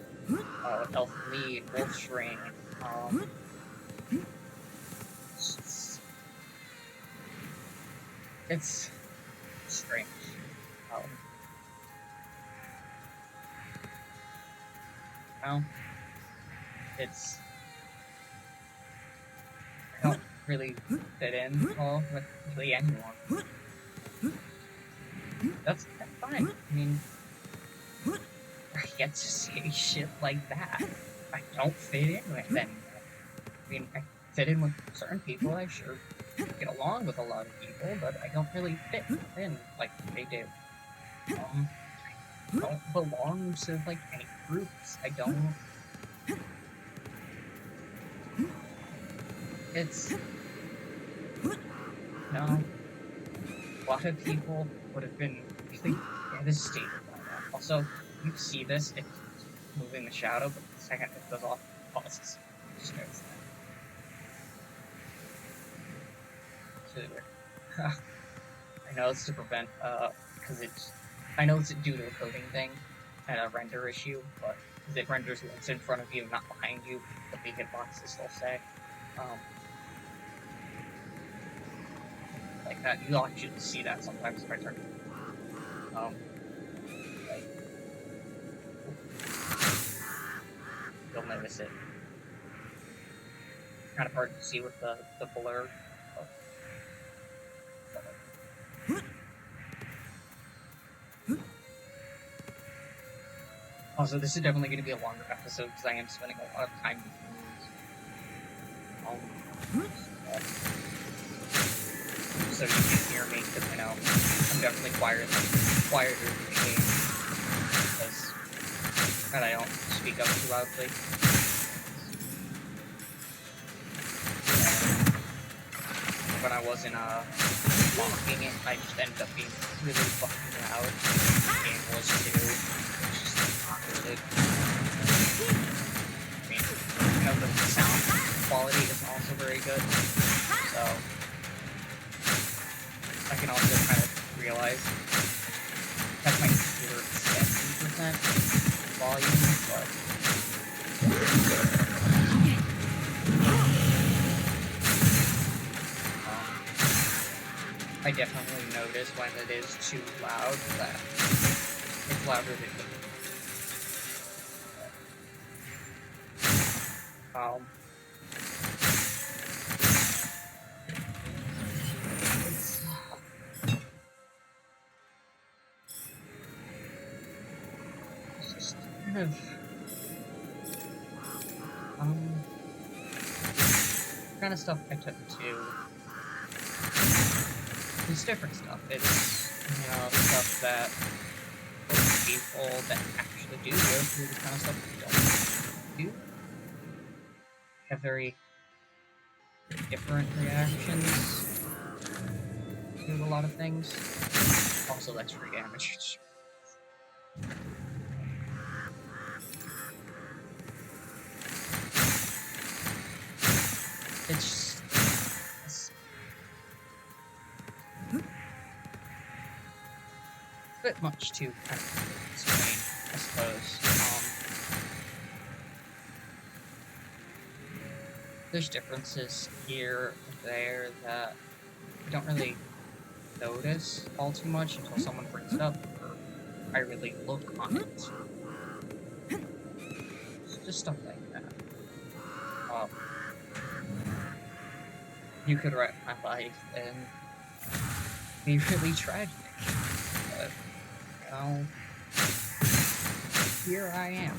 Elf Lead, Wolf's Rain. It's strange. It's... I don't really fit in well with really anyone. That's fine. I mean, I get to say shit like that. I don't fit in with anyone. I mean, I fit in with certain people. I sure get along with a lot of people, but I don't really fit in like they do. I don't belong to like any groups. I don't. It's... No. A lot of people would have been really devastated by that. Also, you see this, it's moving the shadow, but the second it goes off, it pauses. Just notice that. I know it's to prevent, I know it's due to a coding thing and a render issue, but because it renders what's in front of you, not behind you, but the hitboxes still say. Like that, you'll actually see that sometimes if I turn. Like, you'll notice it. Kind of hard to see with the blur. Also, this is definitely going to be a longer episode because I am spending a lot of time so you can hear me, because I know I'm definitely quieter in the game, and I don't speak up too loudly. When I wasn't walking it, I just ended up being really fucking loud. The game was too. It's just not really. I mean, you know, the sound quality is also very good, so I can also kind of realize that my computer is 70% volume, but I definitely notice when it is too loud that it's louder than me. It's just kind of kind of stuff I took to. It's different stuff. It's, you know, stuff that most people that actually do go through the kind of stuff that don't do have very different reactions to a lot of things. Also, that's free damage. It's a bit much to kind of explain, I suppose. there's differences here and there that I don't really notice all too much until someone brings it up, or I really look on it. Just stuff like that. You could wreck my life and be really tragic, but, you know, here I am,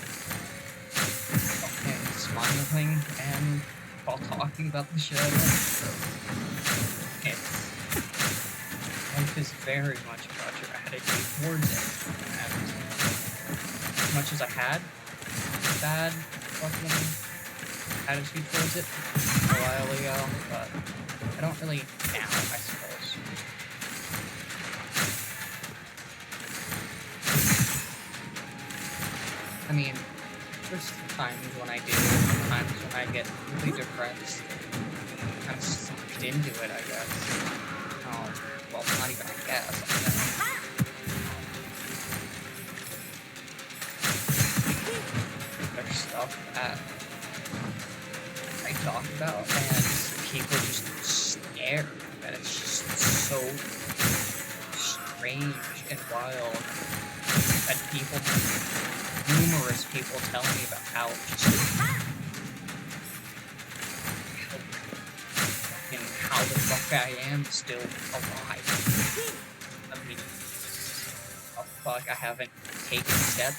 fucking smiling and while talking about the show. Life is very much about your attitude towards it, and as much as I had a bad fucking attitude towards it a while ago, but I don't really now, I suppose. I mean, there's times when I do, times when I get really depressed, kind of sucked into it, I guess. Well, not even I guess, there's stuff that I talk about, and people just stare, and it's just so strange and wild, and numerous people tell me about how the fuck I am still alive. I mean, oh fuck, I haven't taken steps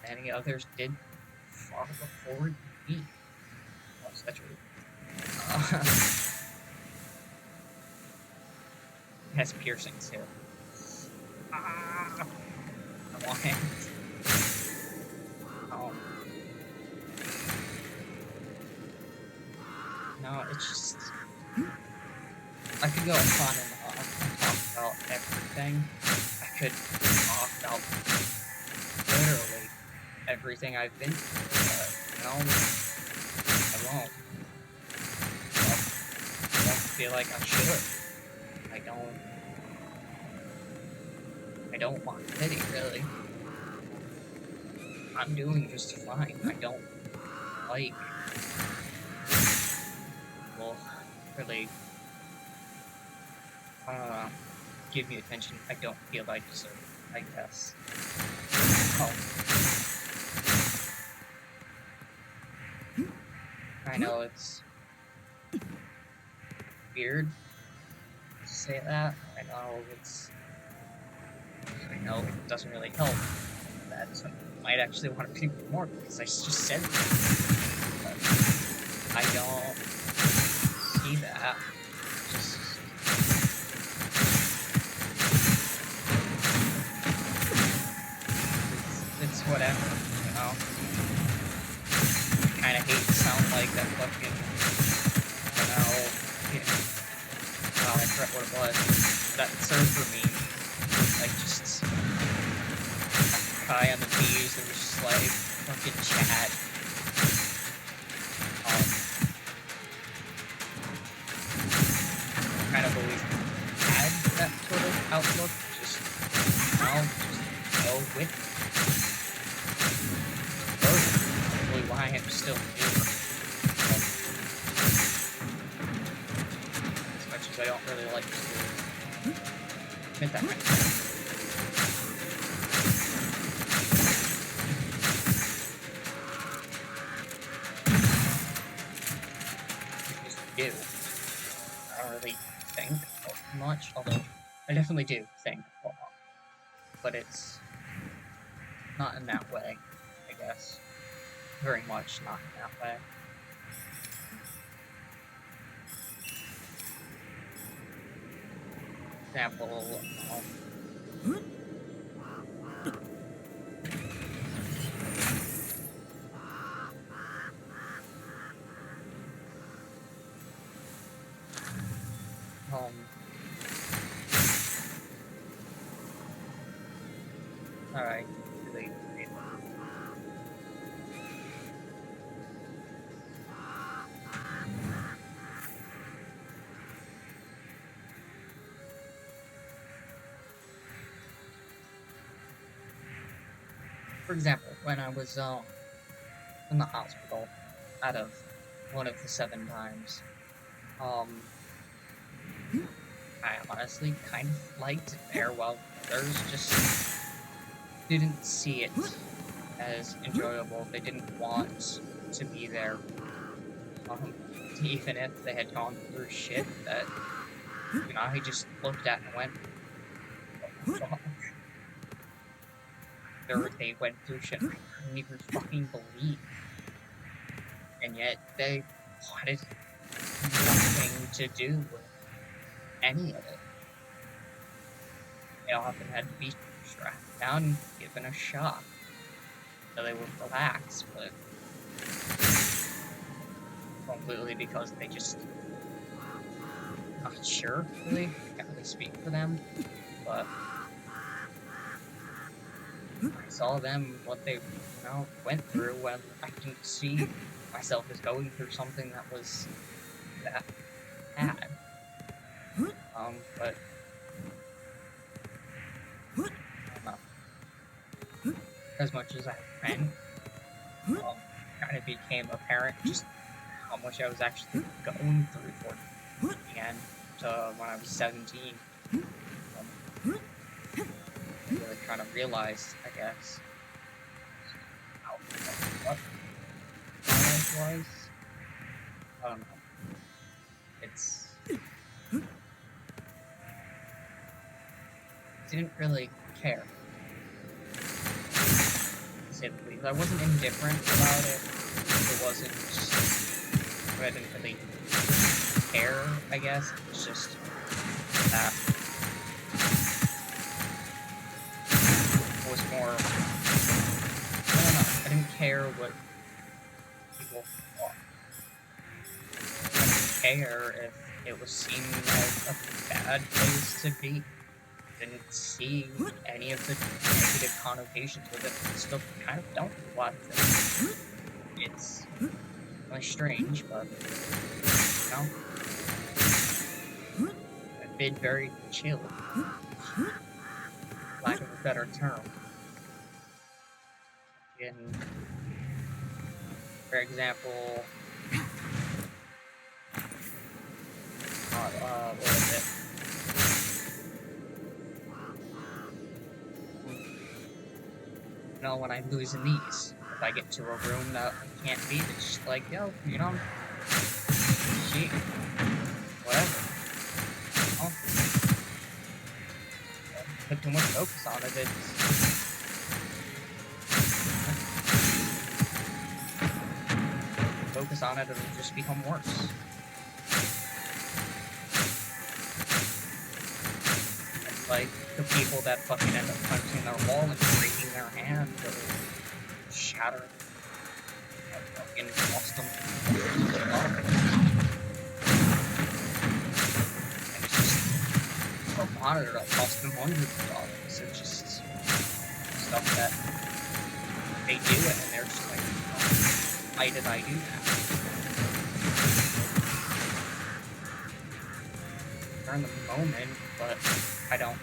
many others did far before me. Oh, is that true? It has piercings too. I want it. Oh. No, it's just... I could go on and on and talk about everything. I could talk about literally everything I've been through, but, you know, I won't. I don't feel like I should. I don't want pity, really. I'm doing just fine. I don't like... well, really... give me attention I don't feel I deserve, I guess. Oh. I know it's weird to say that. I know it doesn't really help. That I might actually want to people more because I just said that. But I don't see that. It's whatever, you know? I kinda hate to sound like that fucking, wow, I forgot what it was. That surfer meme. Like, just guy on the beach that was just like, fucking chat. Kind of always had that sort of outlook, just go with it. Probably why I'm still here. As much as I don't really like to admit that kind of thing. I just do. I don't really think much, although I definitely do think a lot. But it's not in that way, I guess. Very much not in that way. Example, alright, for example, when I was in the hospital out of one of the 7 times. I honestly kind of liked it there, while others just didn't see it as enjoyable. They didn't want to be there. Um, Even if they had gone through shit that, I just looked at and went, oh, fuck. They went through shit I couldn't even fucking believe. And yet they wanted nothing to do with any of it. They often had to be strapped down and given a shot so they would relax, but completely because they just not sure, really. Can't really speak for them, but I saw them, what they, went through, when I didn't see myself as going through something that was that bad. But I don't know. As much as I went, kind of became apparent just how much I was actually going through for the end to when I was 17. Really trying to realize, I guess, how what my life was. I don't know. Didn't really care. To say the least. I wasn't indifferent about it. It wasn't just, I didn't really care, I guess. It was just that. It was more, I don't know, I didn't care what people thought. I didn't care if it was seen as a bad place to be. Didn't see any of the negative connotations with it. Still kind of don't watch it. It's really strange, but I've been very chill, lack of a better term. For example, what is it? When I lose a niece, if I get to a room that I can't be, it's just like, yo, she, whatever. Put too much focus on it, it'll just become worse. It's like the people that fucking end up punching their wall and breaking their hand or shattering a fucking custom. And it's just a monitor that cost them hundreds of dollars. It's just stuff that they do it and they're just like, why did I do that? During the moment, but I don't.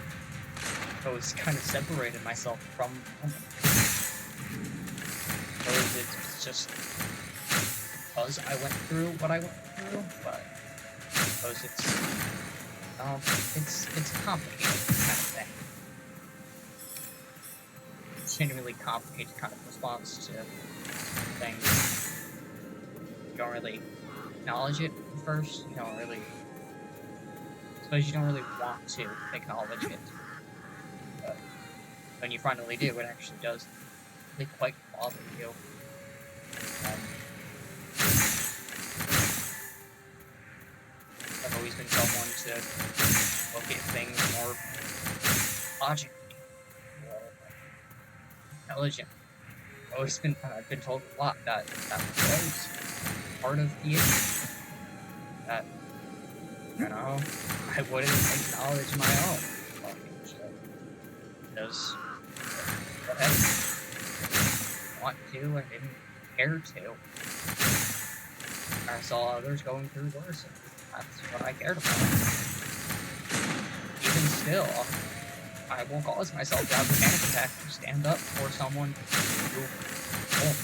I was kind of separated myself from the moment. So it's just because I went through what I went through, but because it's a complicated kind of thing. Genuinely complicated kind of response to things. You don't really acknowledge it at first. You don't really want to acknowledge it. But when you finally do, it actually does really quite bother you. I've always been someone to look at things more logically, more intelligent. I've been told a lot that was part of the issue. That, I wouldn't acknowledge my own fucking shit. Because, whatever. I want to, I didn't care to. I saw others going through worse, and that's what I cared about. Even still, I will cause myself to have a panic attack to stand up for someone who won't.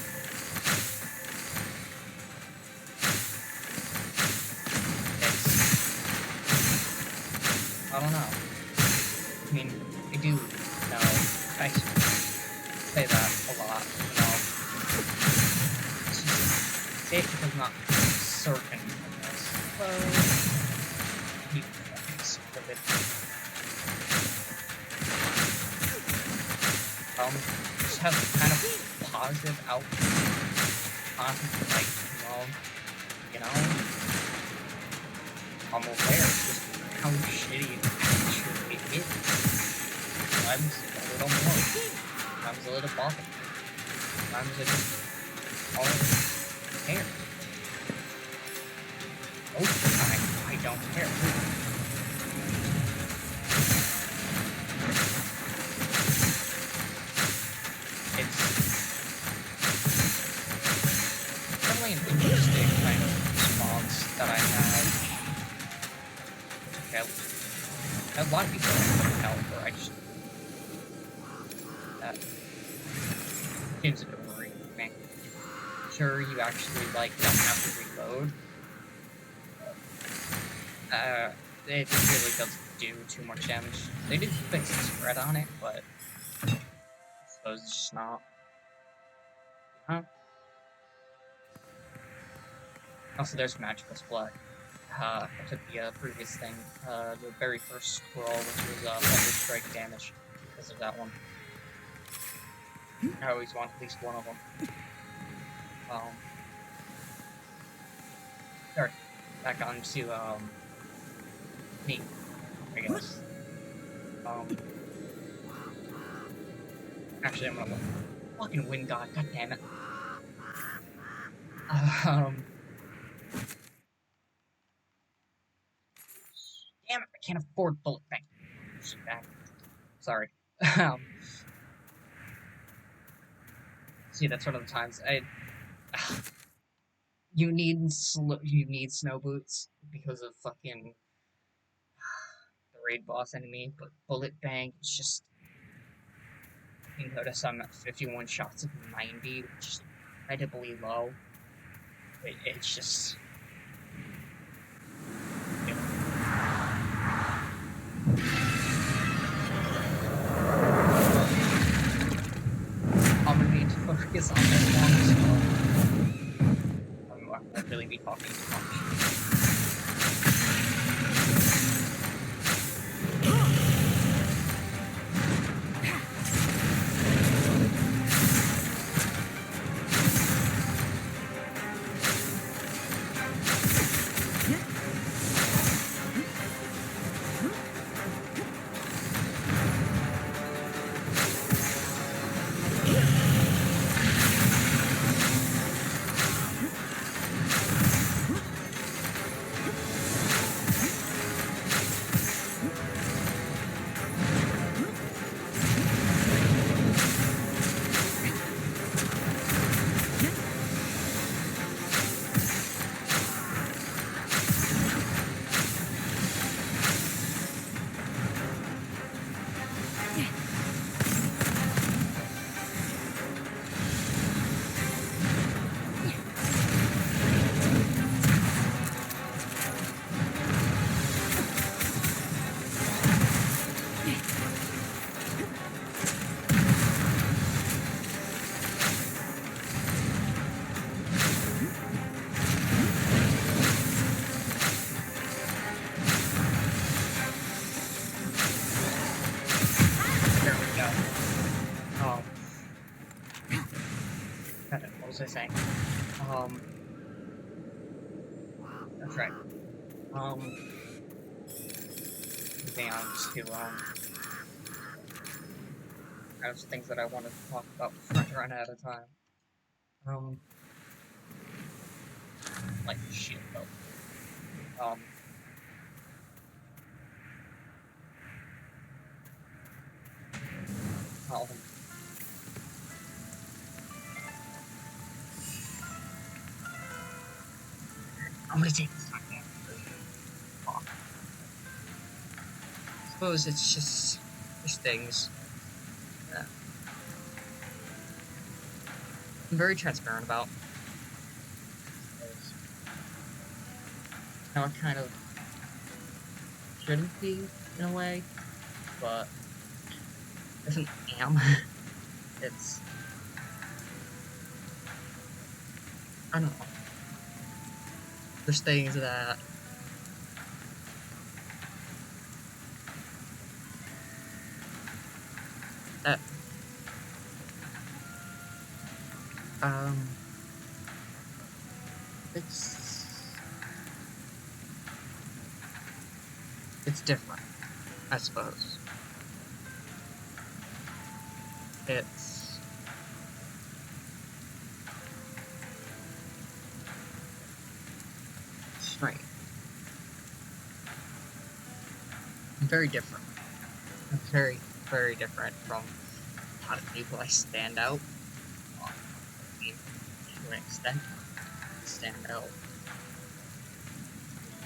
I mean, I do know, I say that a lot, you know. It's just, safety is not certain in this. Well, you fucking stupid. Just have kind of positive outlook on, like, you know, I'm aware of just how shitty it actually is. Sometimes a little more, sometimes a little bothered, sometimes I just all care. Most of the time, I don't care. It's definitely an interesting kind of response that I have. Okay, a lot of people don't tell where I just that seems a bit worrying for me. Sure, you actually like don't have to reload. It really doesn't do too much damage. They did fix the spread on it, but I suppose it's just not. Huh? Also, there's magical splat. I took the previous thing, the very first scroll, which was Thunder Strike damage, because of that one. I always want at least one of them. Alright, back on to, me, I guess. Actually, I'm gonna fucking Wind God, god damn it. Damn it, I can't afford bullet bank. Sorry. See, that's one of the times you need snow boots because of fucking the raid boss enemy, but bullet bank is just, you notice I'm at 51 shots of 90, which is incredibly low. It's just, you know. I'm gonna need to focus on this one, so I won't really be talking too much. What was I saying? That's right. Moving on to, those things that I wanted to talk about before I run out of time. Like shield though. I'm gonna take this time. I suppose it's just there's things that I'm very transparent about. Now it kind of shouldn't be in a way, but isn't am. It's, I don't know. There's things that um it's it's different, I suppose. It's strange. Very different. Very, very different from a lot of people. I stand out. I mean, to an extent, I stand out.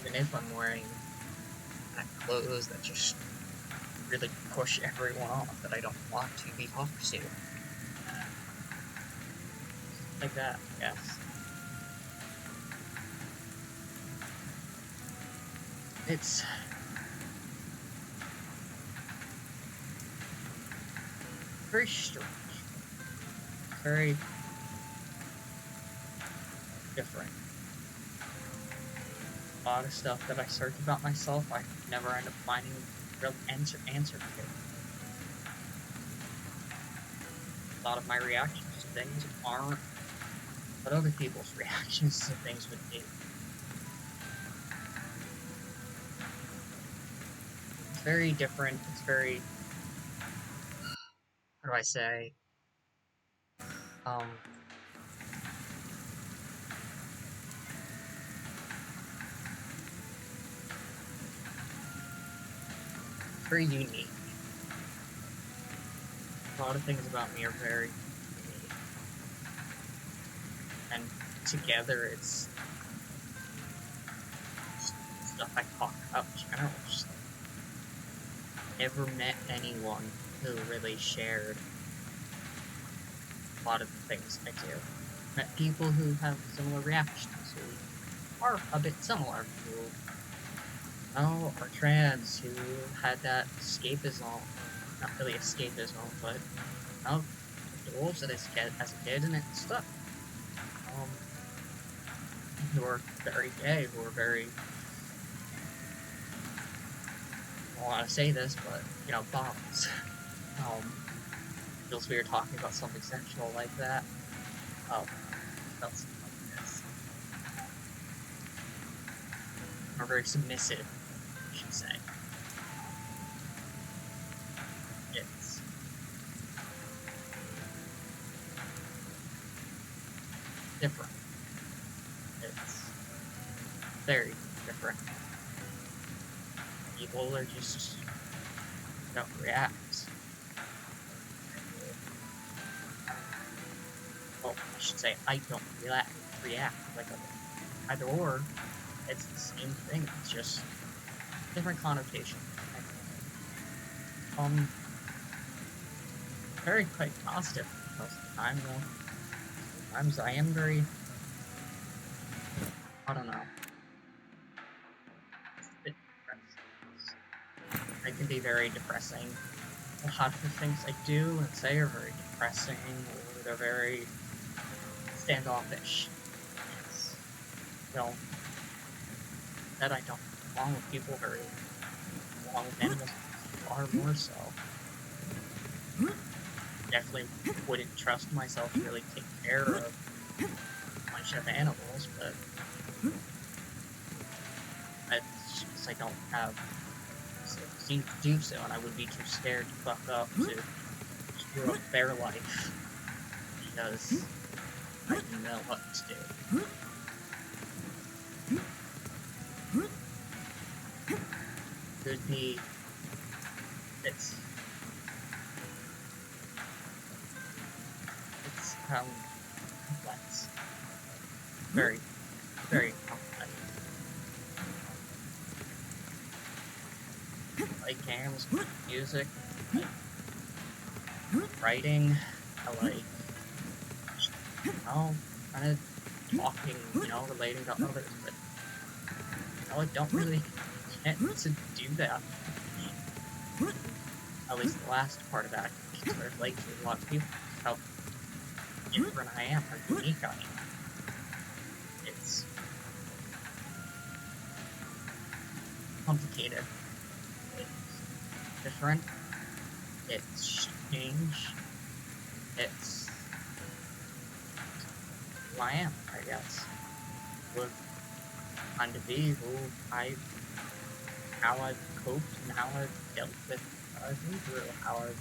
Even if I'm wearing clothes that just really push everyone off that I don't want to be talked to. Like that, yes. It's very strange. Very different. A lot of stuff that I search about myself, I never end up finding a real answer to. A lot of my reactions to things aren't what other people's reactions to things would be. It's very different. It's very, how do I say, um, very unique. A lot of things about me are very unique. And together it's stuff I talk about in general. Just never met anyone who really shared a lot of the things I do. Met people who have similar reactions, who are a bit similar, who are trans, who had that escapism, not really escapism, but the wolves as a kid, and it stuck. Who are very gay, who are very, I don't want to say this, but, bombs. Feels weird talking about something sexual like that. About something like this. Are very submissive, I should say. It's different. It's very different. People are just don't react. Well, I should say I don't react like either or. It's the same thing. It's just different connotation. Very quite positive most of the time, though. Sometimes I am very, I don't know. I can be very depressing. A lot of the things I do and say are very depressing, or they're very standoffish. It's, that I don't get along with people very along with animals far more so. Definitely wouldn't trust myself to really take care of a bunch of animals, but that's because I don't have seem to do so, and I would be too scared to fuck up to screw up their life because I didn't know what to do. Could be it's complex, very, very complex. I like games, music, writing. I like, kind of talking, relating to others, but I don't really get to do that. at least the last part of that, can relate to a lot of people, how different I am, how unique I am. It's complicated. It's different. It's strange. It's who I am, I guess. With trying to be how I've coped and how I've dealt with what I've been through, how I've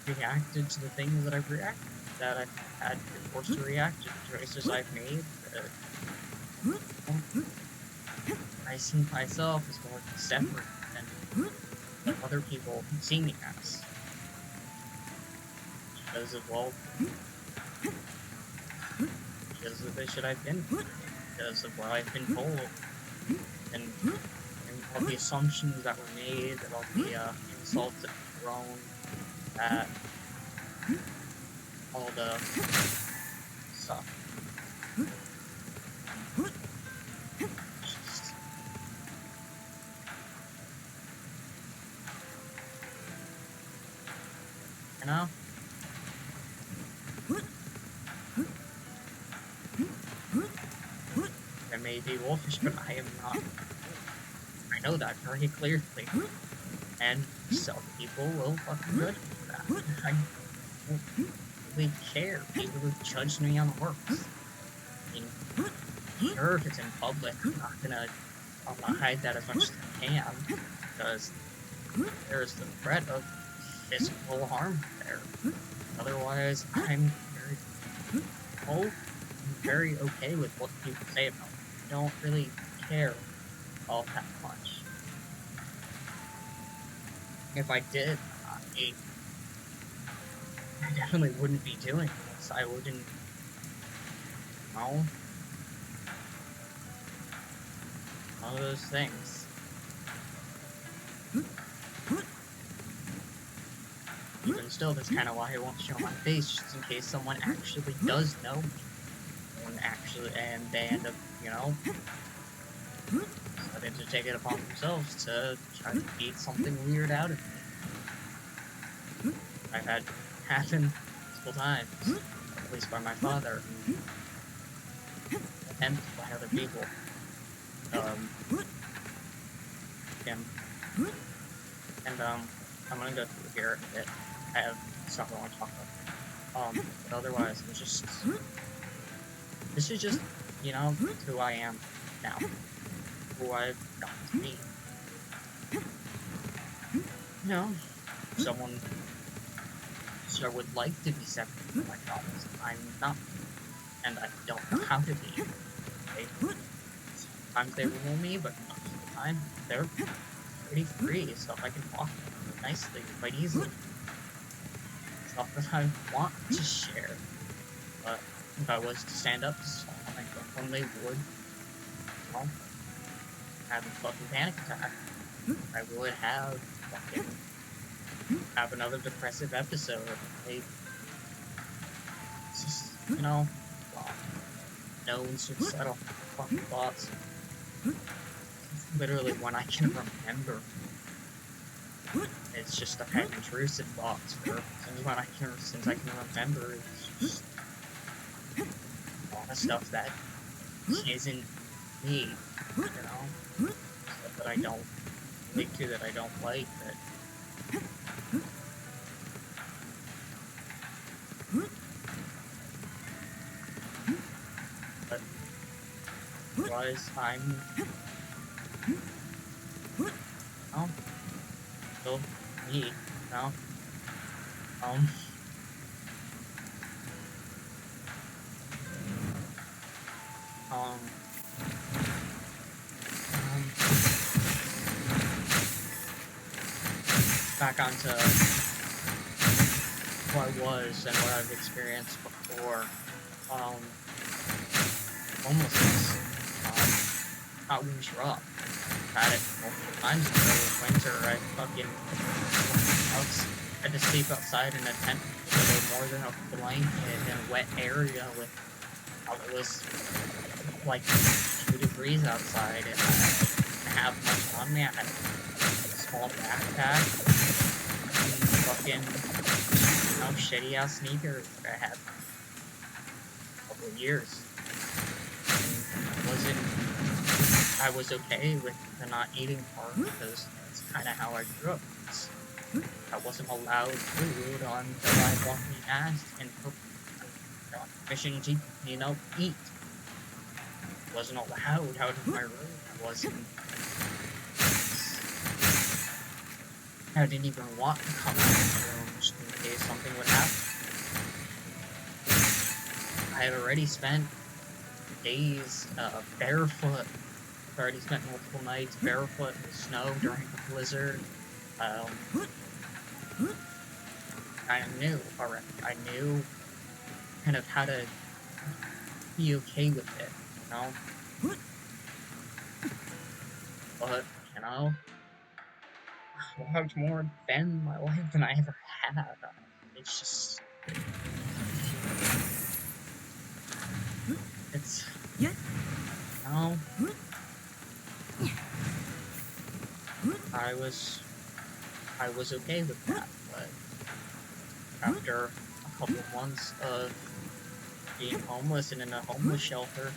reacted to the things that I've reacted, that I've had been forced to react to, the choices I've made. I see myself as more separate than other people see me as. Because of, well, because of the shit I've been through, because of what I've been told, and all the assumptions that were made, and all the insults that were thrown, at all the stuff. Just, you know? I may be wolfish, but I am not. I know that very clearly. And some people will fucking judge me for that. I don't really care. People will judge me on works. I mean, sure, if it's in public, I'll not hide that as much as I can, because there's the threat of physical harm there. Otherwise, I'm very okay with what people say about me. I don't really care all that much. If I did, I definitely wouldn't be doing this. I wouldn't, know, all those things. Even still, that's kind of why I won't show my face, just in case someone actually does know me. And they end up, you know, starting to take it upon themselves to try to beat something weird out of me. I've had happen multiple times, at least by my father, and by other people. Him. And, I'm gonna go through here a bit. I have stuff I want to talk about. But otherwise, this is just, you know, who I am now. Who I've gotten to be. You know, someone I would like to be separate from my problems. I'm not. And I don't know how to be. Sometimes they rule me, but most of the time, they're pretty free. Stuff I can talk nicely, quite easily. Stuff that I want to share. But if I was to stand up to someone, I definitely would, you know, have a fucking panic attack. I would have another depressive episode. It's just, you know, no suicidal fucking thoughts. It's literally when I can remember. It's just I've had intrusive thoughts since I can remember. It's just all the stuff that isn't me, you know? Stuff that I don't relate to, that I don't like, that but otherwise I'm still me, you know? Back onto who I was and what I've experienced before. Homelessness. That was rough. Had it multiple times in the winter. I had to sleep outside in a tent with more than a blanket in a wet area with, it was like 2 degrees outside, and I didn't have much on me. I had a small backpack. fucking, shitty ass sneakers that I had for a couple of years. I was okay with the not eating part because that's kind of how I grew up. I wasn't allowed food until I fucking asked and got permission to, eat. Wasn't allowed out of my room. I didn't even want to come out of my room just in case something would happen. I had already spent days barefoot. I've already spent multiple nights barefoot in the snow during the blizzard. I knew already. I knew kind of how to be okay with it, But, I loved more Ben my life than I ever had. It's just... It's... I was okay with that, but after a couple of months of being homeless and in a homeless shelter,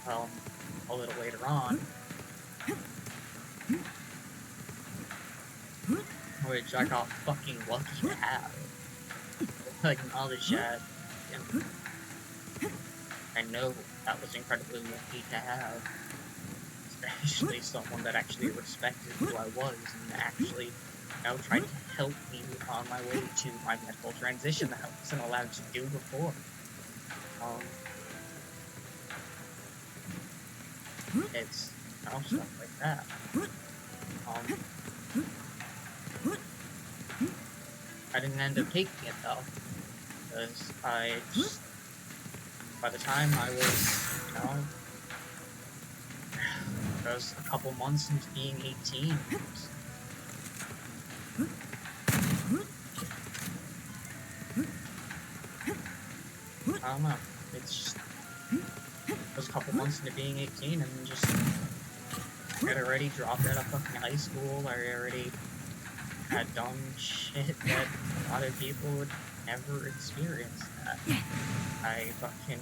a little later on, which I got fucking lucky to have, like knowledge that, I know that was incredibly lucky to have, especially someone that actually respected who I was and actually, tried to help me on my way to my medical transition that I wasn't allowed to do before. It's, stuff like that. I didn't end up taking it though, because by the time I was a couple months into being 18. I don't know, it's just, I was a couple months into being 18 and just, I had already dropped out of fucking high school, I already had done shit that a lot of people would never experience that. I fucking...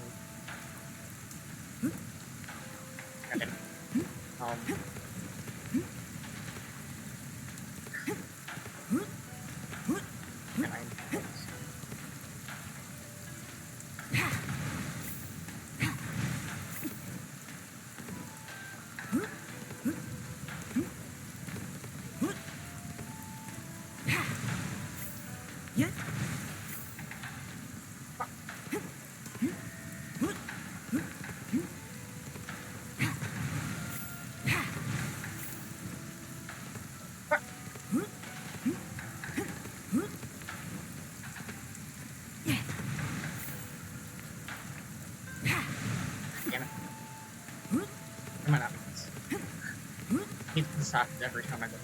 This happens every time I go to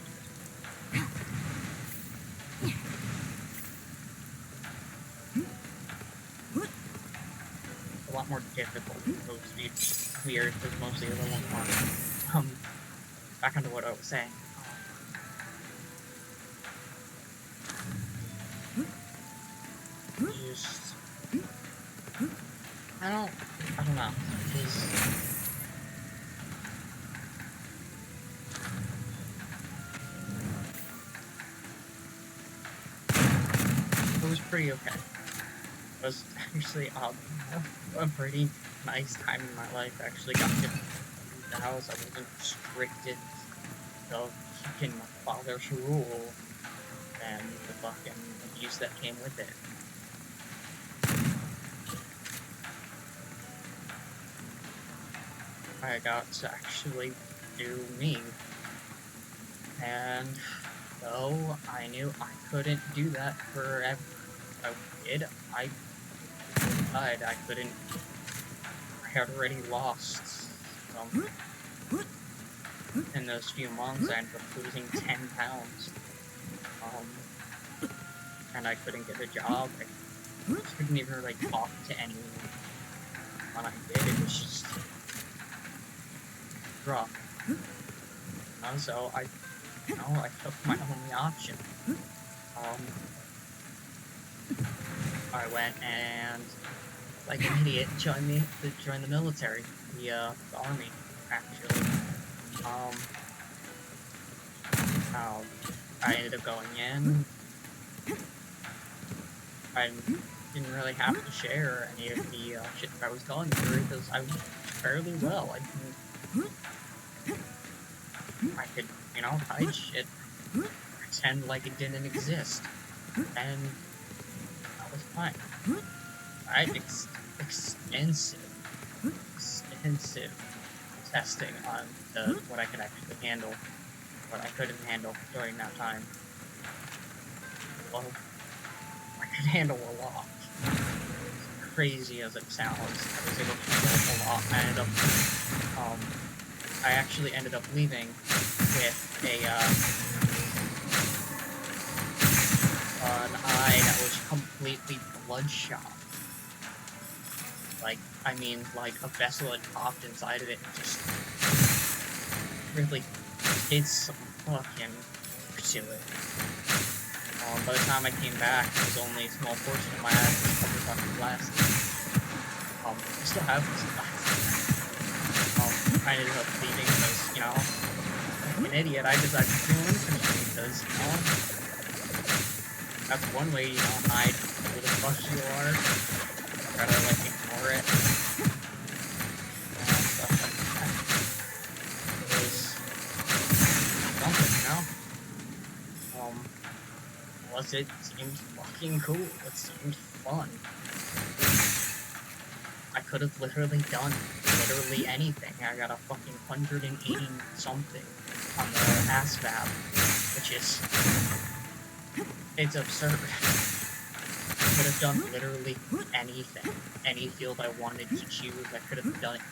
it. It's a lot more difficult than those weird because most of the other ones aren't. Back onto what I was saying. Just... I don't know. It was pretty okay. It was actually a pretty nice time in my life. I actually got to leave the house. I wasn't restricted to keeping my father's rule and the fucking abuse that came with it. I got to actually do me. And though I knew I couldn't do that forever, I died. I couldn't. I had already lost. In those few months, I ended up losing 10 pounds. And I couldn't get a job. I couldn't even really talk to anyone. When I did, it was just rough. So I took my only option. I went and, like an idiot, joined the military, the army, actually. Um, I ended up going in. I didn't really have to share any of the shit that I was going through because I was fairly well. I could, hide shit, pretend like it didn't exist, and that was fine. I had extensive testing on what I could actually handle, what I couldn't handle during that time. Well, I could handle a lot. Crazy as it sounds, I was able to handle a lot. I actually ended up leaving with an eye that was completely bloodshot. Like a vessel had popped inside of it and just really did some fucking work to it. By the time I came back, it was only a small portion of my eye that was covered up in plastic. I still have this plastic. I ended up leaving because, like an idiot, I decided to do infantry because, that's one way, hide who the fuck you are. Try to, ignore it. And stuff like that. It was something, Plus, it seemed fucking cool. It seemed fun. I could have literally done literally anything. I got a fucking 180 something on the ASVAB, which is... it's absurd. I could have done literally anything. Any field I wanted to choose, I could have done it.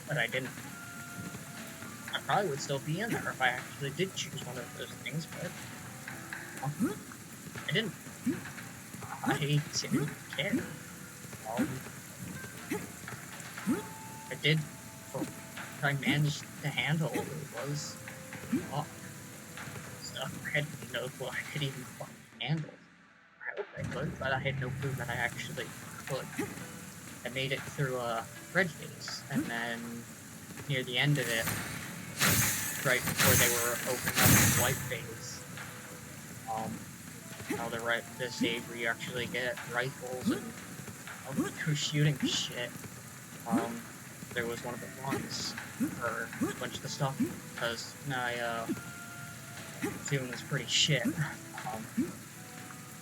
But I didn't. I probably would still be in there if I actually did choose one of those things, but... I didn't. I didn't care. I did what I managed to handle. It was stuff I didn't know what I could even fucking handle. I hope I could, but I had no clue that I actually could. I made it through a red phase, and then near the end of it, right before they were opening up the white phase, the stage where you actually get rifles and go shooting shit. There was one of the ones for a bunch of the stuff because my feeling was pretty shit.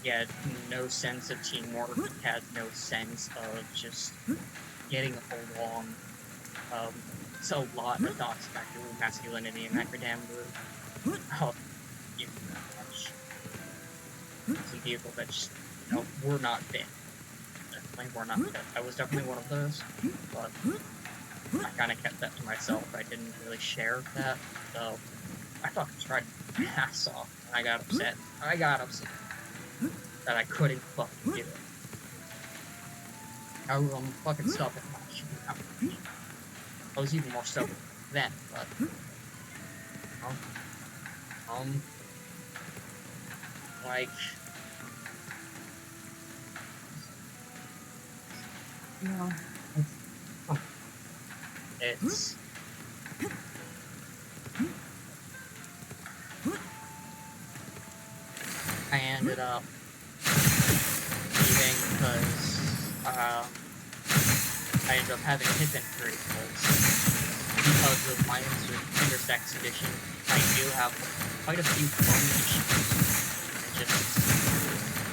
He had no sense of teamwork. He had no sense of just getting along. It's a lot of toxic masculinity in that goddamn group. Even that much. Some people that just, were not fit. Definitely were not fit. I was definitely one of those, but I kind of kept that to myself. I didn't really share that, so I fucking tried my ass off, and I got upset. That I couldn't fucking do it. I was fucking stubborn. I was even more stubborn then, but it's I ended up leaving because I ended up having hip injury because of my intersex edition. I do have quite a few bone issues.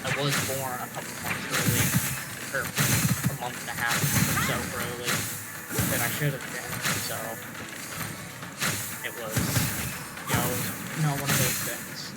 I was born a couple months early, or a month and a half or so early than I should have been, so it was, one of those things.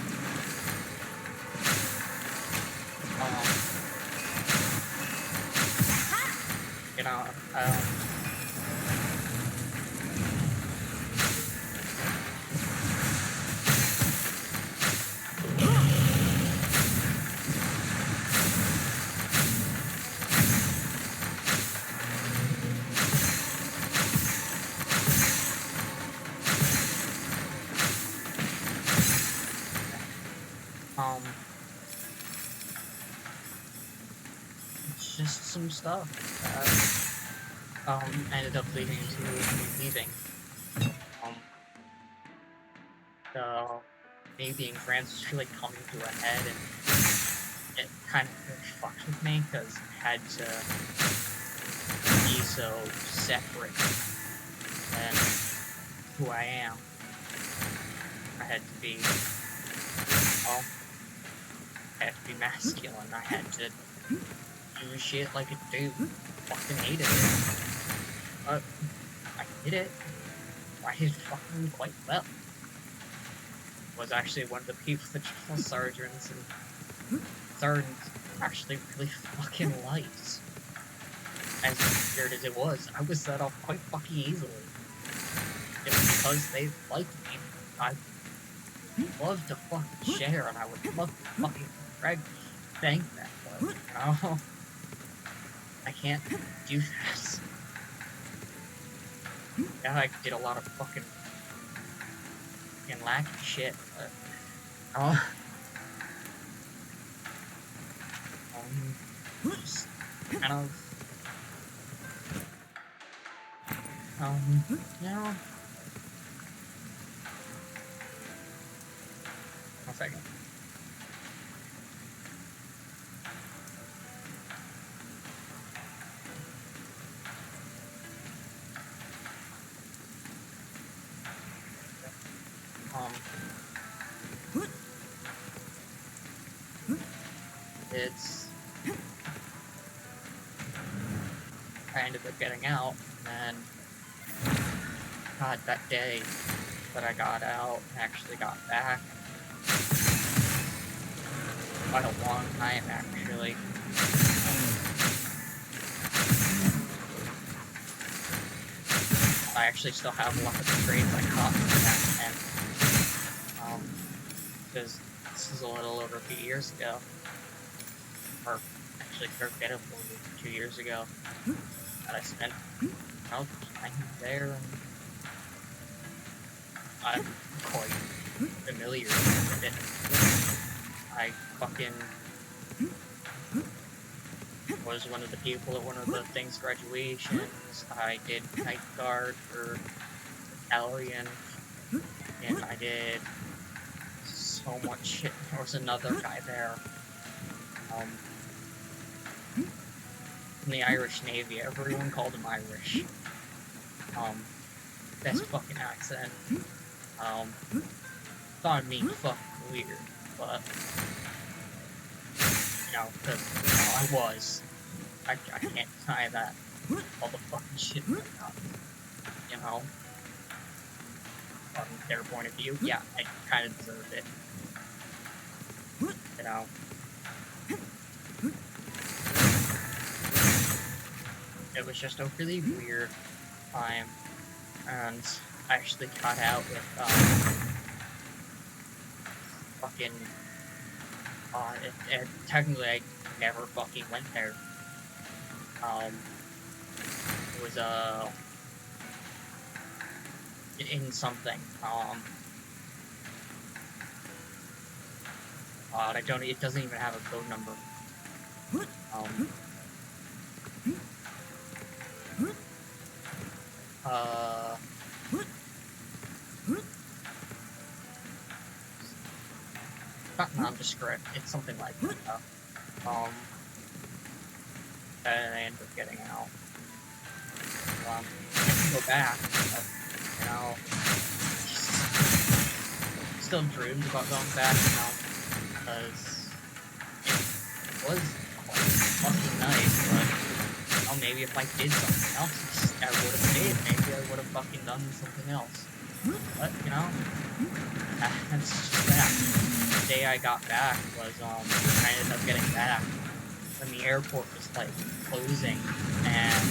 just some stuff that ended up leading to me leaving. The me being trans was really coming to a head, and it kind of fucked with me because I had to be so separate than who I am. I had to be, well, I had to be masculine. I had to do shit like a dude. Fucking hated it. But I did it. I did fucking quite well. Was actually one of the people that drill sergeants and sergeants actually really fucking liked. As weird as it was, I was set off quite fucking easily. It was because they liked me. I love to fucking share, and I would love to fucking thank them, but, you know, I can't do that. Yeah, I did a lot of fucking lacking shit, but, just kind of, you know, one second. It's, I ended up getting out, and God, that day that I got out, actually got back, quite a long time, actually. I actually still have a lot of the grades I caught from that, and, because this is a little over 2 years ago, or actually a bit of 2 years ago, that I spent, you know, time there, and I'm quite familiar with it. I fucking was one of the people at one of the thing's graduations. I did night guard for battalion, and I did so much shit. There was another guy there, in the Irish Navy. Everyone called him Irish. Best fucking accent. Thought me fucking weird, but, you know, because, you know, I was. I can't deny that. All the fucking shit I got, you know? From their point of view, yeah, I kind of deserved it. You know? It was just a really weird time, and I actually got out with, fucking, technically I never fucking went there. It was, in something, it doesn't even have a code number. Not nondescript, it's something like that, and I ended up getting out. I can go back, but, you know, still dreamed about going back, you know, because it was quite fucking nice, but, you know, maybe if I did something else, I would have stayed, maybe I would have fucking done something else. But, you know, that's just that. The day I got back was, I ended up getting back when the airport was, like, closing, and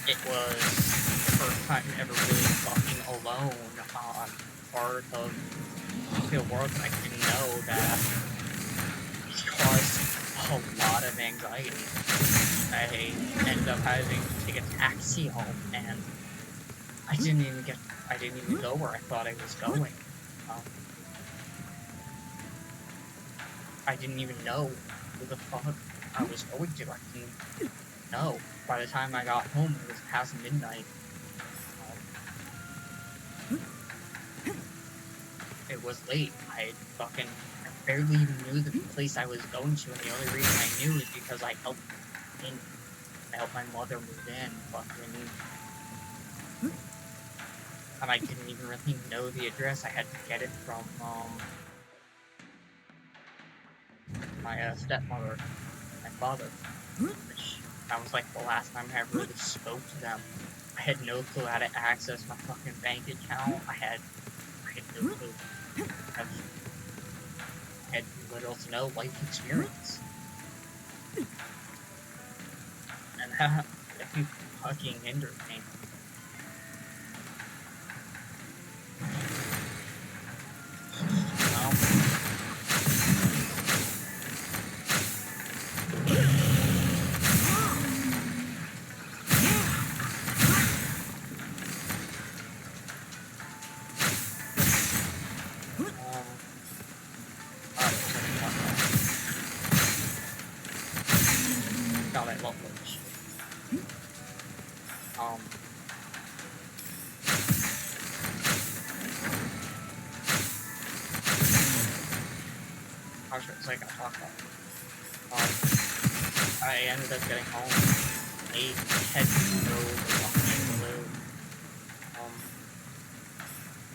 it was the first time ever really fucking alone on part of the world, and I didn't know that it caused a lot of anxiety. I ended up having to take a taxi home, and I didn't even go where I thought I was going. I didn't even know who the fuck I was going to. I didn't know. By the time I got home, it was past midnight. It was late. I barely even knew the place I was going to, and the only reason I knew is because I helped my mother move in. And I didn't even really know the address. I had to get it from my stepmother, my father, which that was like the last time I ever really spoke to them. I had no clue how to access my fucking bank account. I had no clue. I had little to no life experience. And that fucking hindered me. I ended up getting home late, had no fucking clue.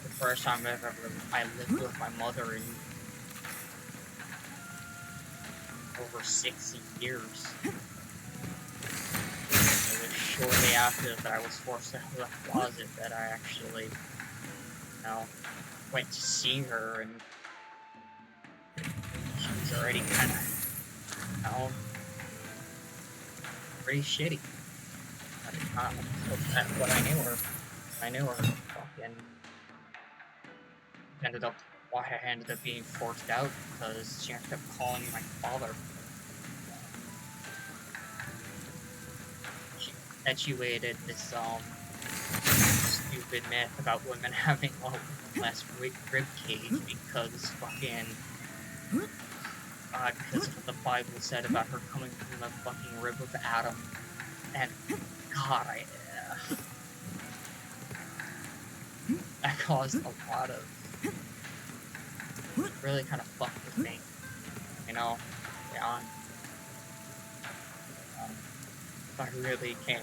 The first time I lived with my mother in over 60 years. It was shortly after that I was forced out of the closet that I actually, went to see her, and she was already kind of, pretty shitty at the time. But I knew her, fucking ended up being forced out because she ended up calling my father. She perpetuated this stupid myth about women having less rib cage because because of what the Bible said about her coming from the fucking rib of Adam. And God, that caused a lot of really kind of fucked with me, yeah. I really became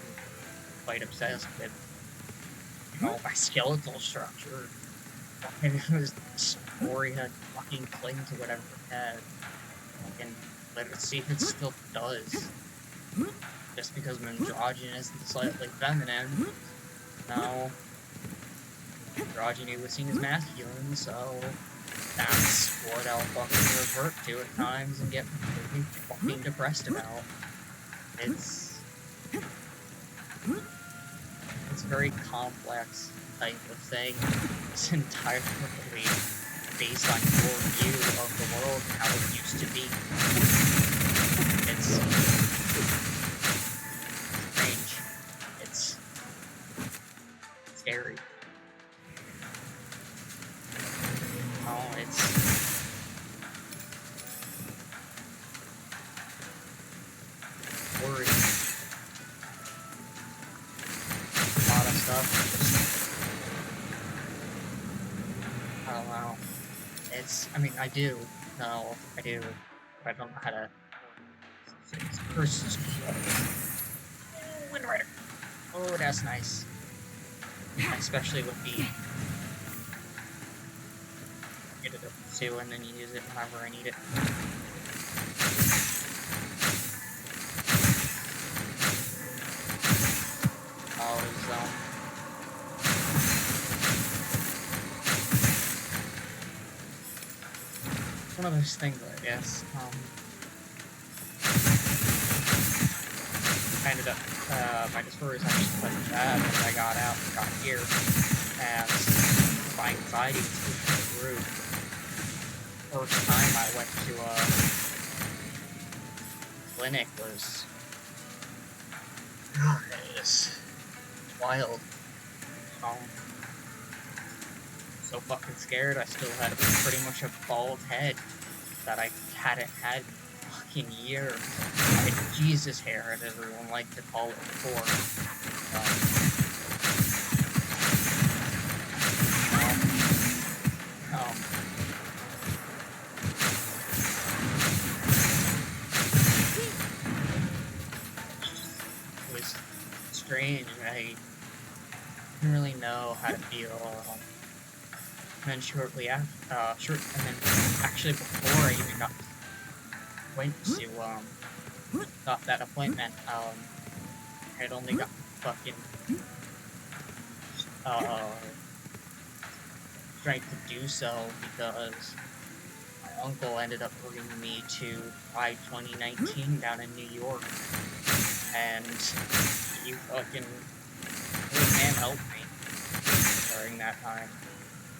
quite obsessed with, my skeletal structure. And it was the story had fucking cling to whatever it had. And let it see if it still does. Just because I'm androgynous and slightly feminine, androgyny was seen as masculine, so that's what I'll fucking revert to at times and get completely fucking depressed about. It's a very complex type of thing. It's entirely based on your view of the world and how it used to be. It's strange. It's scary. It's worrying. A lot of stuff. I don't know. I do. No, I do. But I don't know how to. It's curses. Wind Rider. Oh, that's nice. Especially with the. Get it up too, and then you use it whenever I need it. One of those things, I guess. I ended up, my dysphoria is actually quite bad when I got here, and my anxiety was through the roof. First time I went to a clinic was wild. So fucking scared, I still had pretty much a bald head that I hadn't had fucking year. Jesus hair, as everyone liked to call it before. It was strange. I didn't really know how to feel. And then shortly after, and then actually before I even went to got that appointment, I had only got fucking strength to do so because my uncle ended up bringing me to Pride 2019 down in New York, and he fucking really can help me during that time.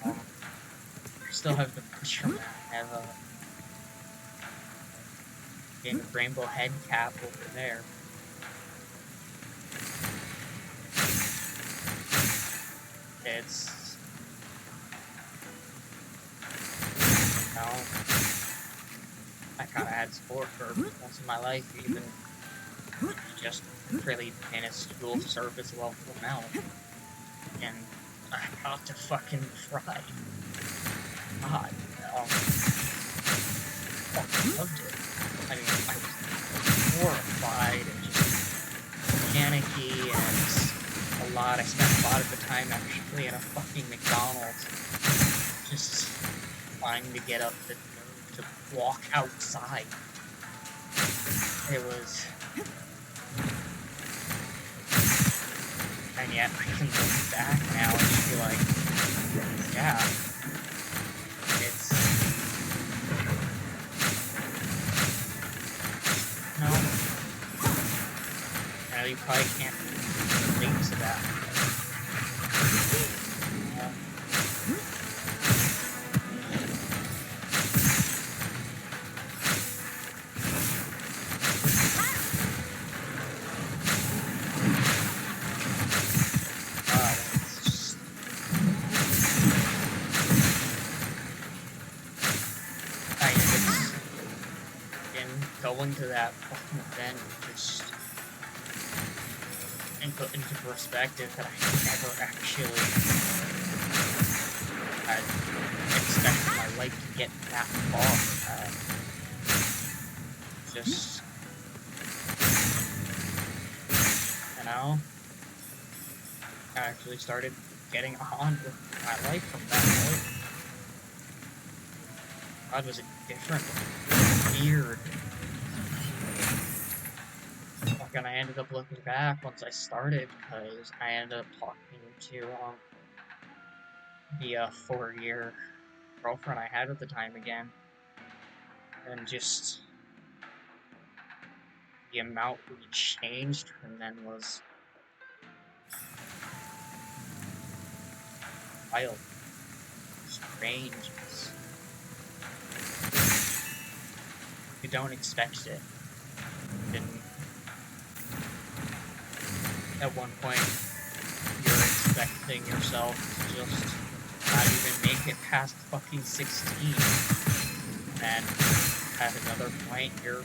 I still have the picture, man. I have a rainbow head cap over there. It's, you know, I kind of had sport for most of my life, even just really in a school service level now. And I got to fucking fry. God, fucking loved it. I mean, I was horrified and just panicky, and I spent a lot of the time actually at a fucking McDonald's, just trying to get up the nerve to walk outside. It was... And yet, I can look back now and just be like, yeah, it's... No. Now you probably can't relate to that. Going to that fucking event just and put into perspective that I never actually had expected my life to get that far. Just, you know, I actually started getting on with my life from that point. God, was it different, weird. And I ended up looking back once I started, because I ended up talking to the 4-year girlfriend I had at the time again, and just the amount we changed from then was wild, strange. You don't expect it. At one point, you're expecting yourself to just not even make it past fucking 16. And at another point, you're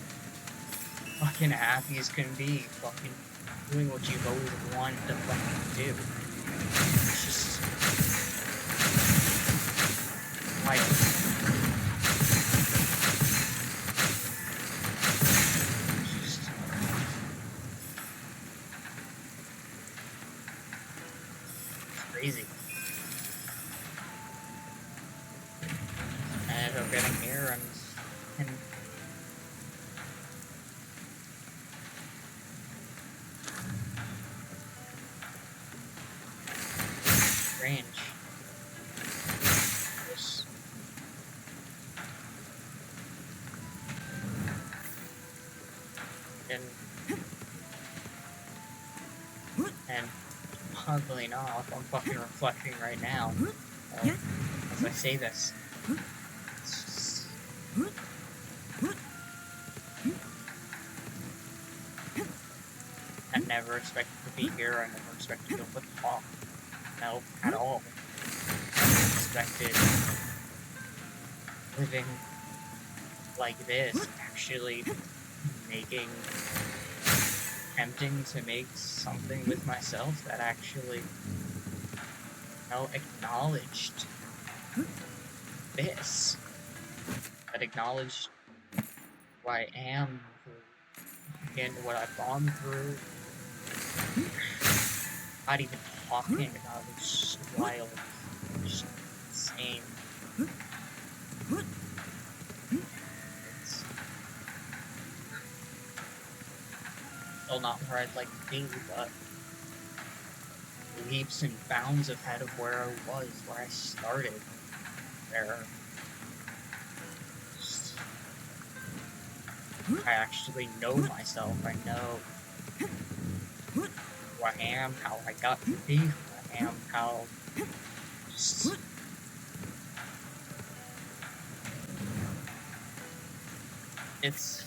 fucking happy as can be, fucking doing what you've always wanted to fucking do. It's just wild. Crazy. I ended up getting here and strange. And oddly enough, I'm fucking reflecting right now as I say this. It's just... I never expected to be here. I never expected to be able to talk. No, at all. I never expected living like this, actually attempting to make something with myself that actually, acknowledged this, that acknowledged who I am, and what I've gone through. Not even talking about it, it's just wild, just insane. It's still not where I'd like to be, but leaps and bounds ahead of where I was, where I started. I actually know myself. I know who I am, how I got to be who I am, how just it's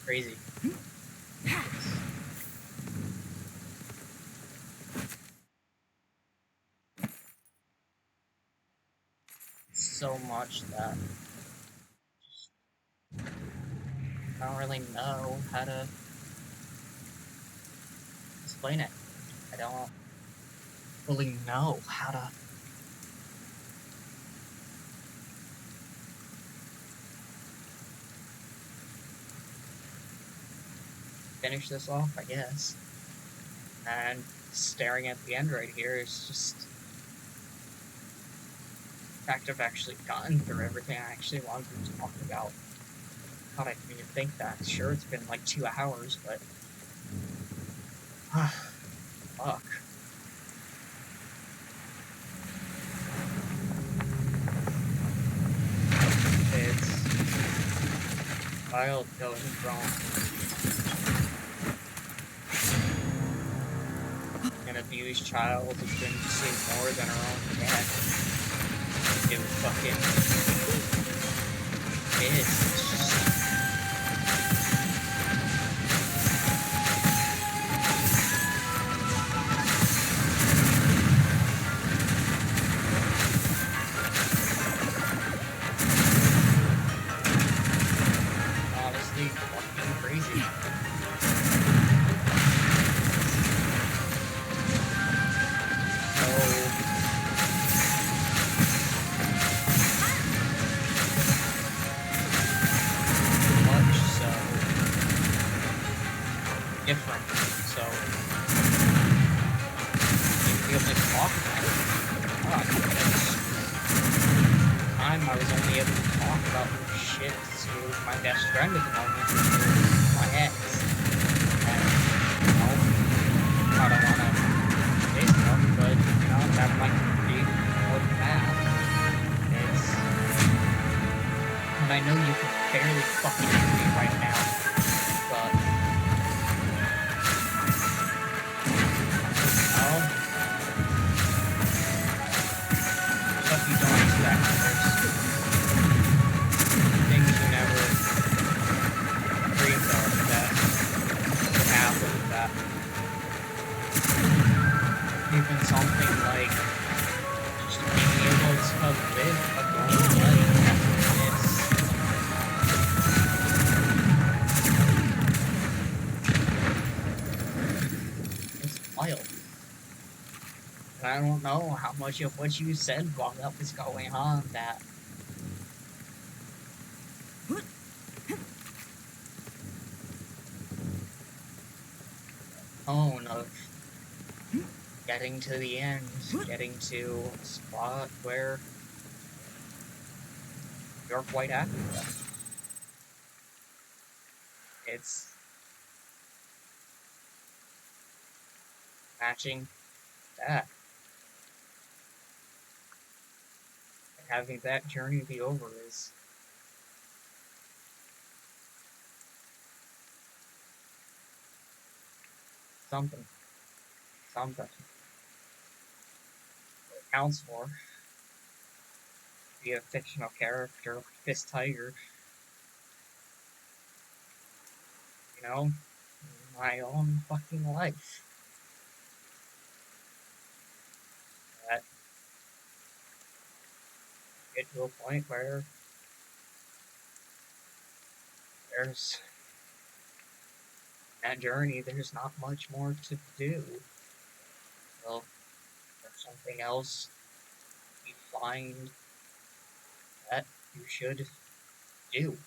crazy. So much that I don't really know how to explain it. I don't really know how to finish this off, I guess. And staring at the end right here is just the fact I've actually gotten through everything I actually wanted to talk about. God, I didn't even think that. Sure, it's been like 2 hours, but fuck. It's wild going from an abused child who's been seeing more than her own dad to fucking kids. It's just honestly fucking crazy. Different, so being able to talk about it. God, time I was only able to talk about shit to my best friend at the moment, which is my ex. And I don't wanna say stuff, but that might be more than that. And I know you can barely fucking hear me right now, but stuff you don't expect. There's things you never dreamed of that happen, that even something like just being able to live a normal life. It's wild. I don't know how much of what you said brought up is going on that tone of getting to the end, getting to a spot where you're quite happy with. It's matching that. Having that journey be over is something. Something. It counts for. Be a fictional character like this tiger. My own fucking life. That get to a point where there's that journey, there's not much more to do. Well, there's something else you find that you should do.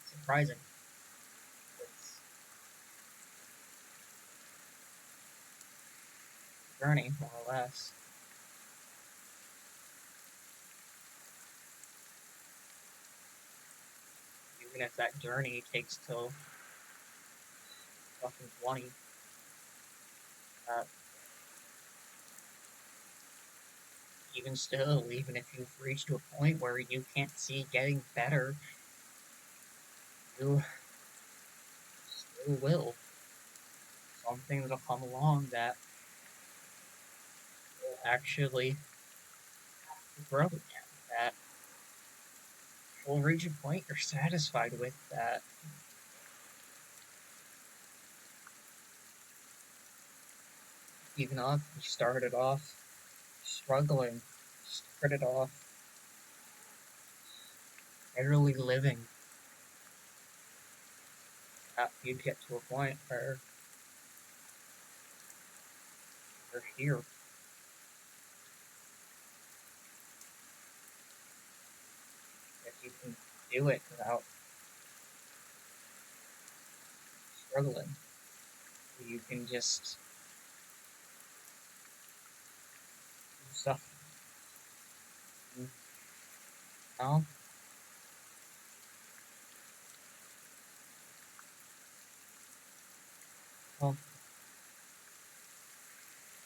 It's surprising. It's a journey, more or less. Even if that journey takes till fucking 20, uh, even still, even if you've reached a point where you can't see getting better, you still will. Something will come along that will actually grow again. That will reach a point you're satisfied with. That even if you started off struggling, started off barely living, that you'd get to a point where you're here. If you can do it without struggling, you can just do stuff. You know? Well,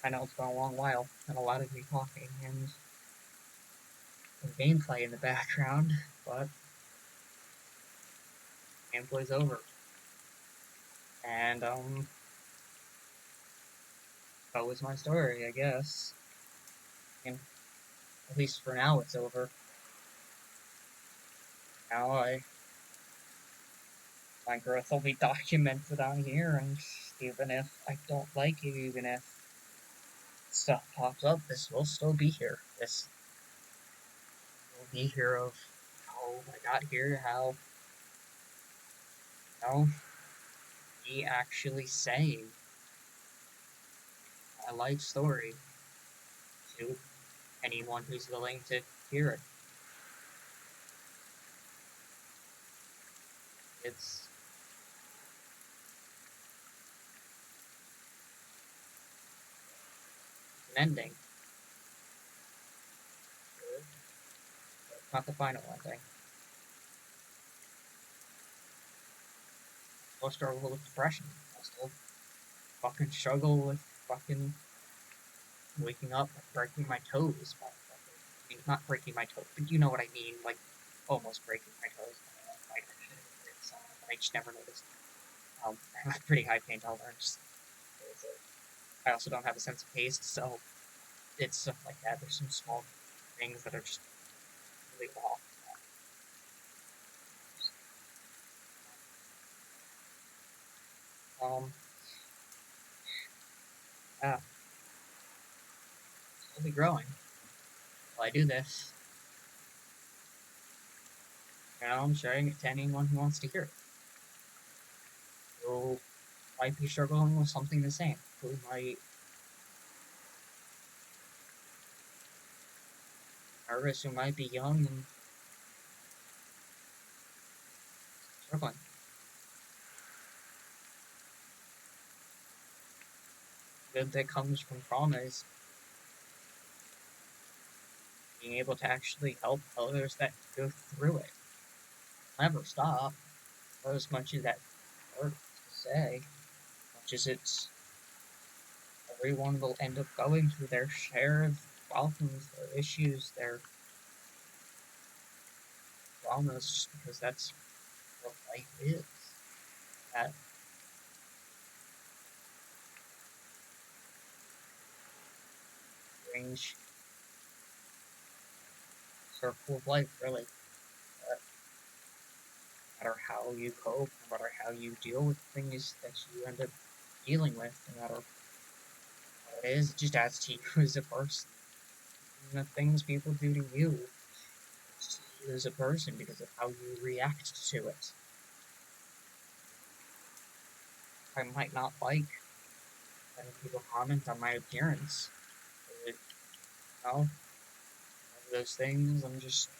I know it's been a long while, and a lot of me talking and some gameplay in the background, but gameplay's over. And, that was my story, I guess. And at least for now, it's over. Now my growth will be documented on here, and even if I don't like it, even if stuff pops up, this will still be here. This will be here of how I got here, how, me actually saying my life story to anyone who's willing to hear it. It's an ending. It's not the final ending. I still struggle with depression. I still fucking struggle with fucking waking up and breaking my toes. I mean, not breaking my toes, but you know what I mean, like almost breaking my toes. I just never noticed. I have pretty high pain tolerance. I also don't have a sense of taste, so it's stuff like that. There's some small things that are just really off. Yeah, I'll be growing while I do this. I'm sharing it to anyone who wants to hear it. Who might be struggling with something the same. Who might be nervous, who might be young and struggling. Good that comes from trauma is being able to actually help others that go through it. Never stop. Or as much as that hurts to say, much as it's everyone will end up going through their share of problems, their issues, their traumas, just because that's what life is. That strange circle of life, really. But no matter how you cope, no matter how you deal with things that you end up dealing with, no matter what it is, it just adds to you as a person. And the things people do to you, it's to you as a person because of how you react to it. I might not like having people comment on my appearance. But, you know, one of those things I'm just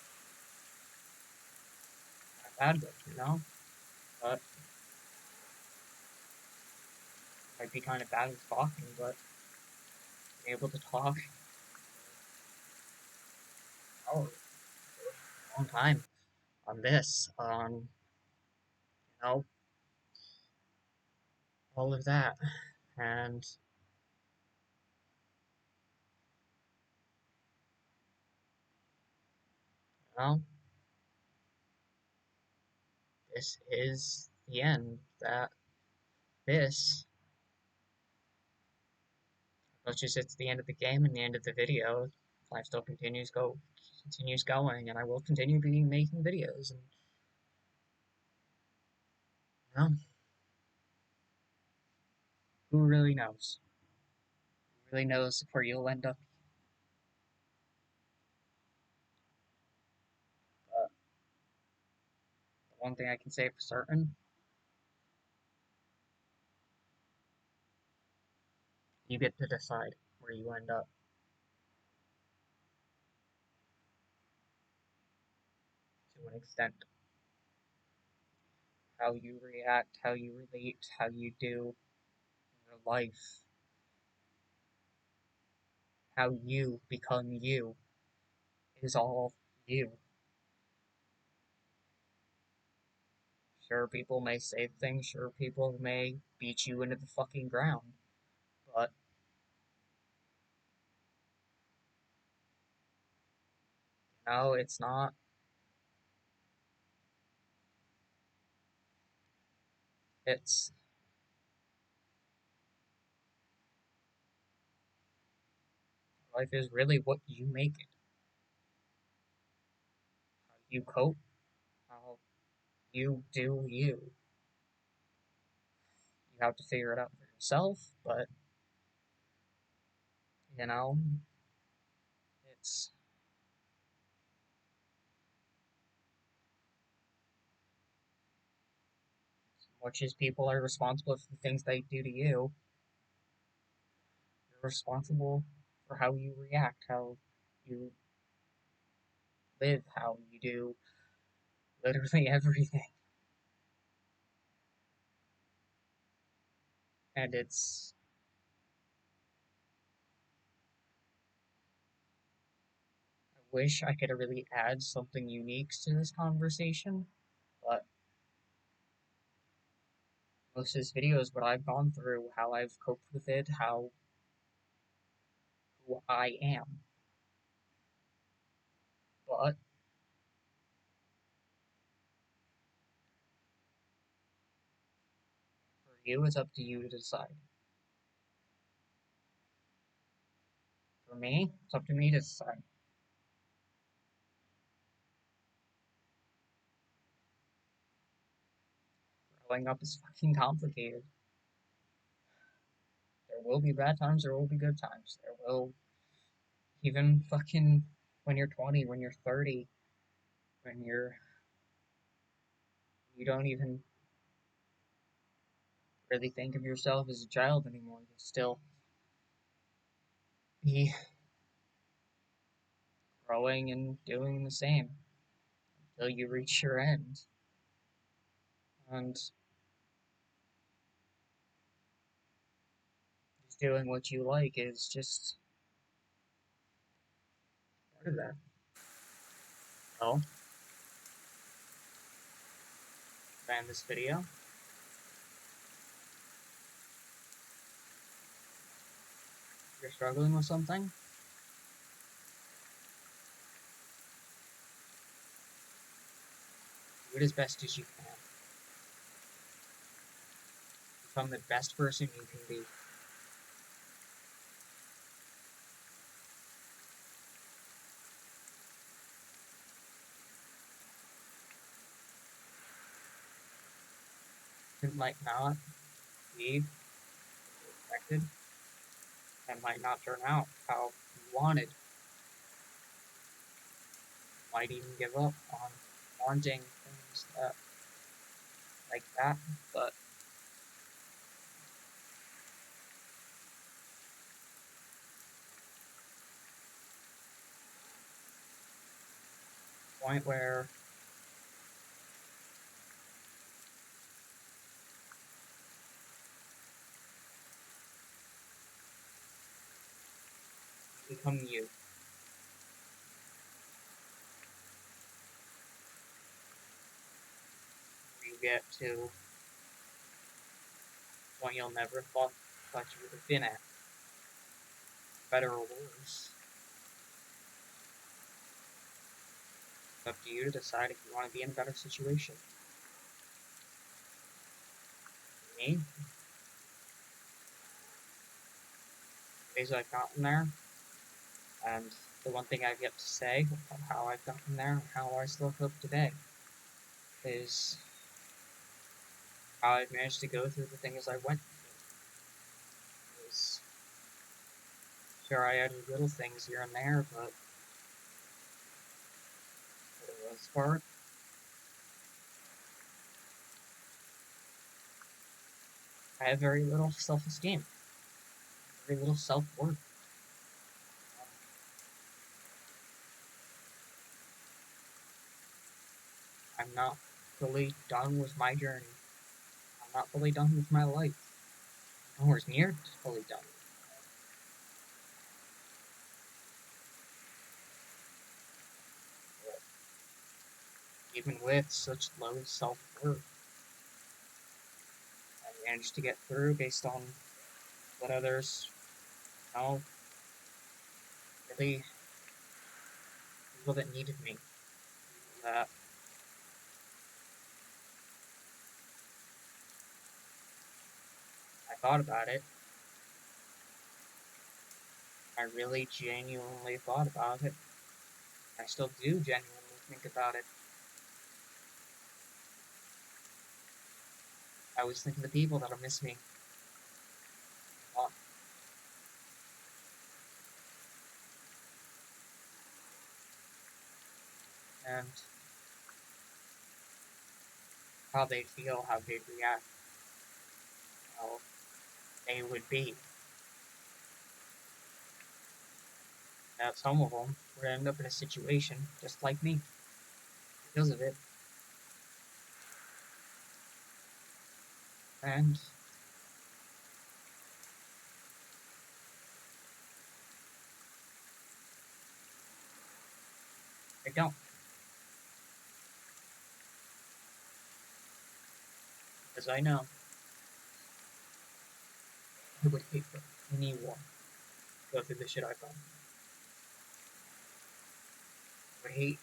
not bad with, you know? But I might be kind of bad with talking, but being able to talk for a long time on this, you know, all of that. And, you know, this is the end. That this, as much as it's the end of the game and the end of the video, life still continues going, and I will continue being making videos. And you know, who really knows? Who really knows where you'll end up? But the one thing I can say for certain, you get to decide where you end up to an extent. How you react, how you relate, how you do your life, how you become you is all you. Sure, people may say things, sure, people may beat you into the fucking ground, but no, it's not. It's life is really what you make it. How you cope, how you do you. You have to figure it out for yourself, but you know, it's as much as people are responsible for the things they do to you, you're responsible for how you react, how you live, how you do literally everything. And it's, I wish I could really add something unique to this conversation, but most of this video is what I've gone through, how I've coped with it, how who I am. But for you, it's up to you to decide. For me, it's up to me to decide. Growing up is fucking complicated. There will be bad times, there will be good times. There will, even fucking when you're 20, when you're 30, when you don't even really think of yourself as a child anymore. You'll still be growing and doing the same until you reach your end. And just doing what you like is just part of that. So, find this video. If you're struggling with something, do it as best as you can. Become the best person you can be. It might not be expected. It might not turn out how you wanted. You might even give up on wanting things like that. But the point where you become you. You get to the point you'll never thought you would have been at. Better or worse. It's up to you to decide if you want to be in a better situation. Me, the ways I've gotten there, and the one thing I've yet to say about how I've gotten there and how I still cope today is how I've managed to go through the things I went through. Is sure I had little things here and there, but for the most part, I have very little self-esteem, very little self-worth. I'm not fully done with my journey. I'm not fully done with my life. Nowhere near fully done. But even with such low self-worth, I managed to get through based on what others, you know, really people that needed me. That I thought about it. I really genuinely thought about it. I still do genuinely think about it. I always think of the people that'll miss me a lot, and how they feel, how they react, how they would be. Now, some of them would end up in a situation just like me because of it, and I don't, because I know I would hate for anyone to go through the shit I've done. I would hate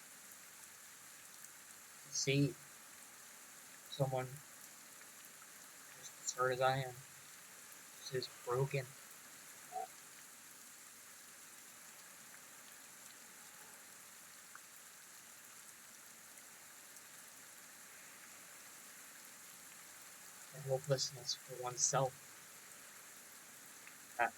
to see someone just as hurt as I am, just as broken. And hopelessness for oneself. That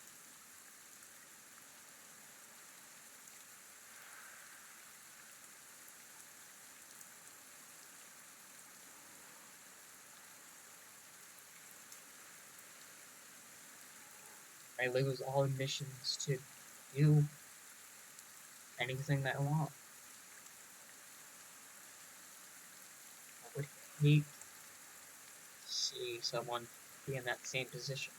I lose all ambitions to do anything that I want. I would hate to see someone be in that same position.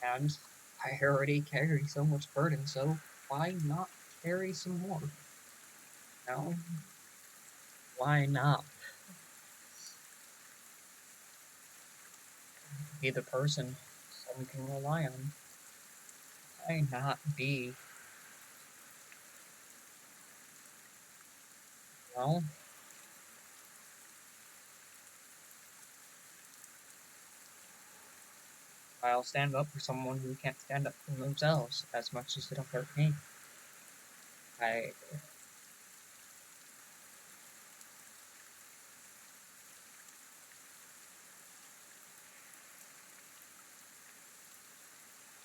And I already carry so much burden, so why not carry some more? No? Why not be the person someone can rely on? Why not be, well, I'll stand up for someone who can't stand up for themselves as much as it'll hurt me. I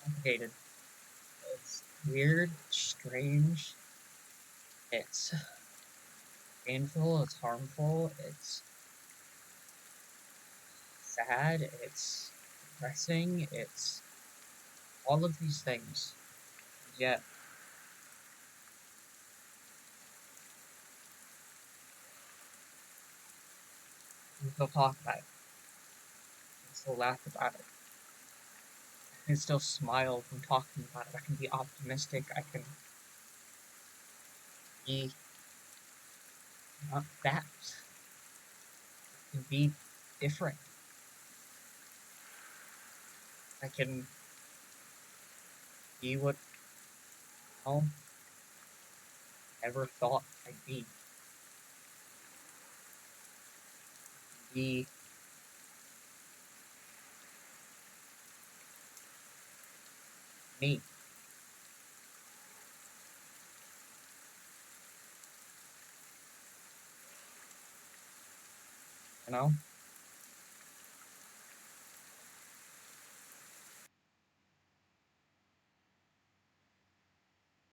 complicated. It's weird, strange, it's painful, it's harmful, it's sad, it's depressing, it's all of these things. Yet, we still talk about it. I can still laugh about it. I can still smile from talking about it. I can be optimistic. I can be not that. I can be different. I can be what I never thought I'd be. Be me. You know?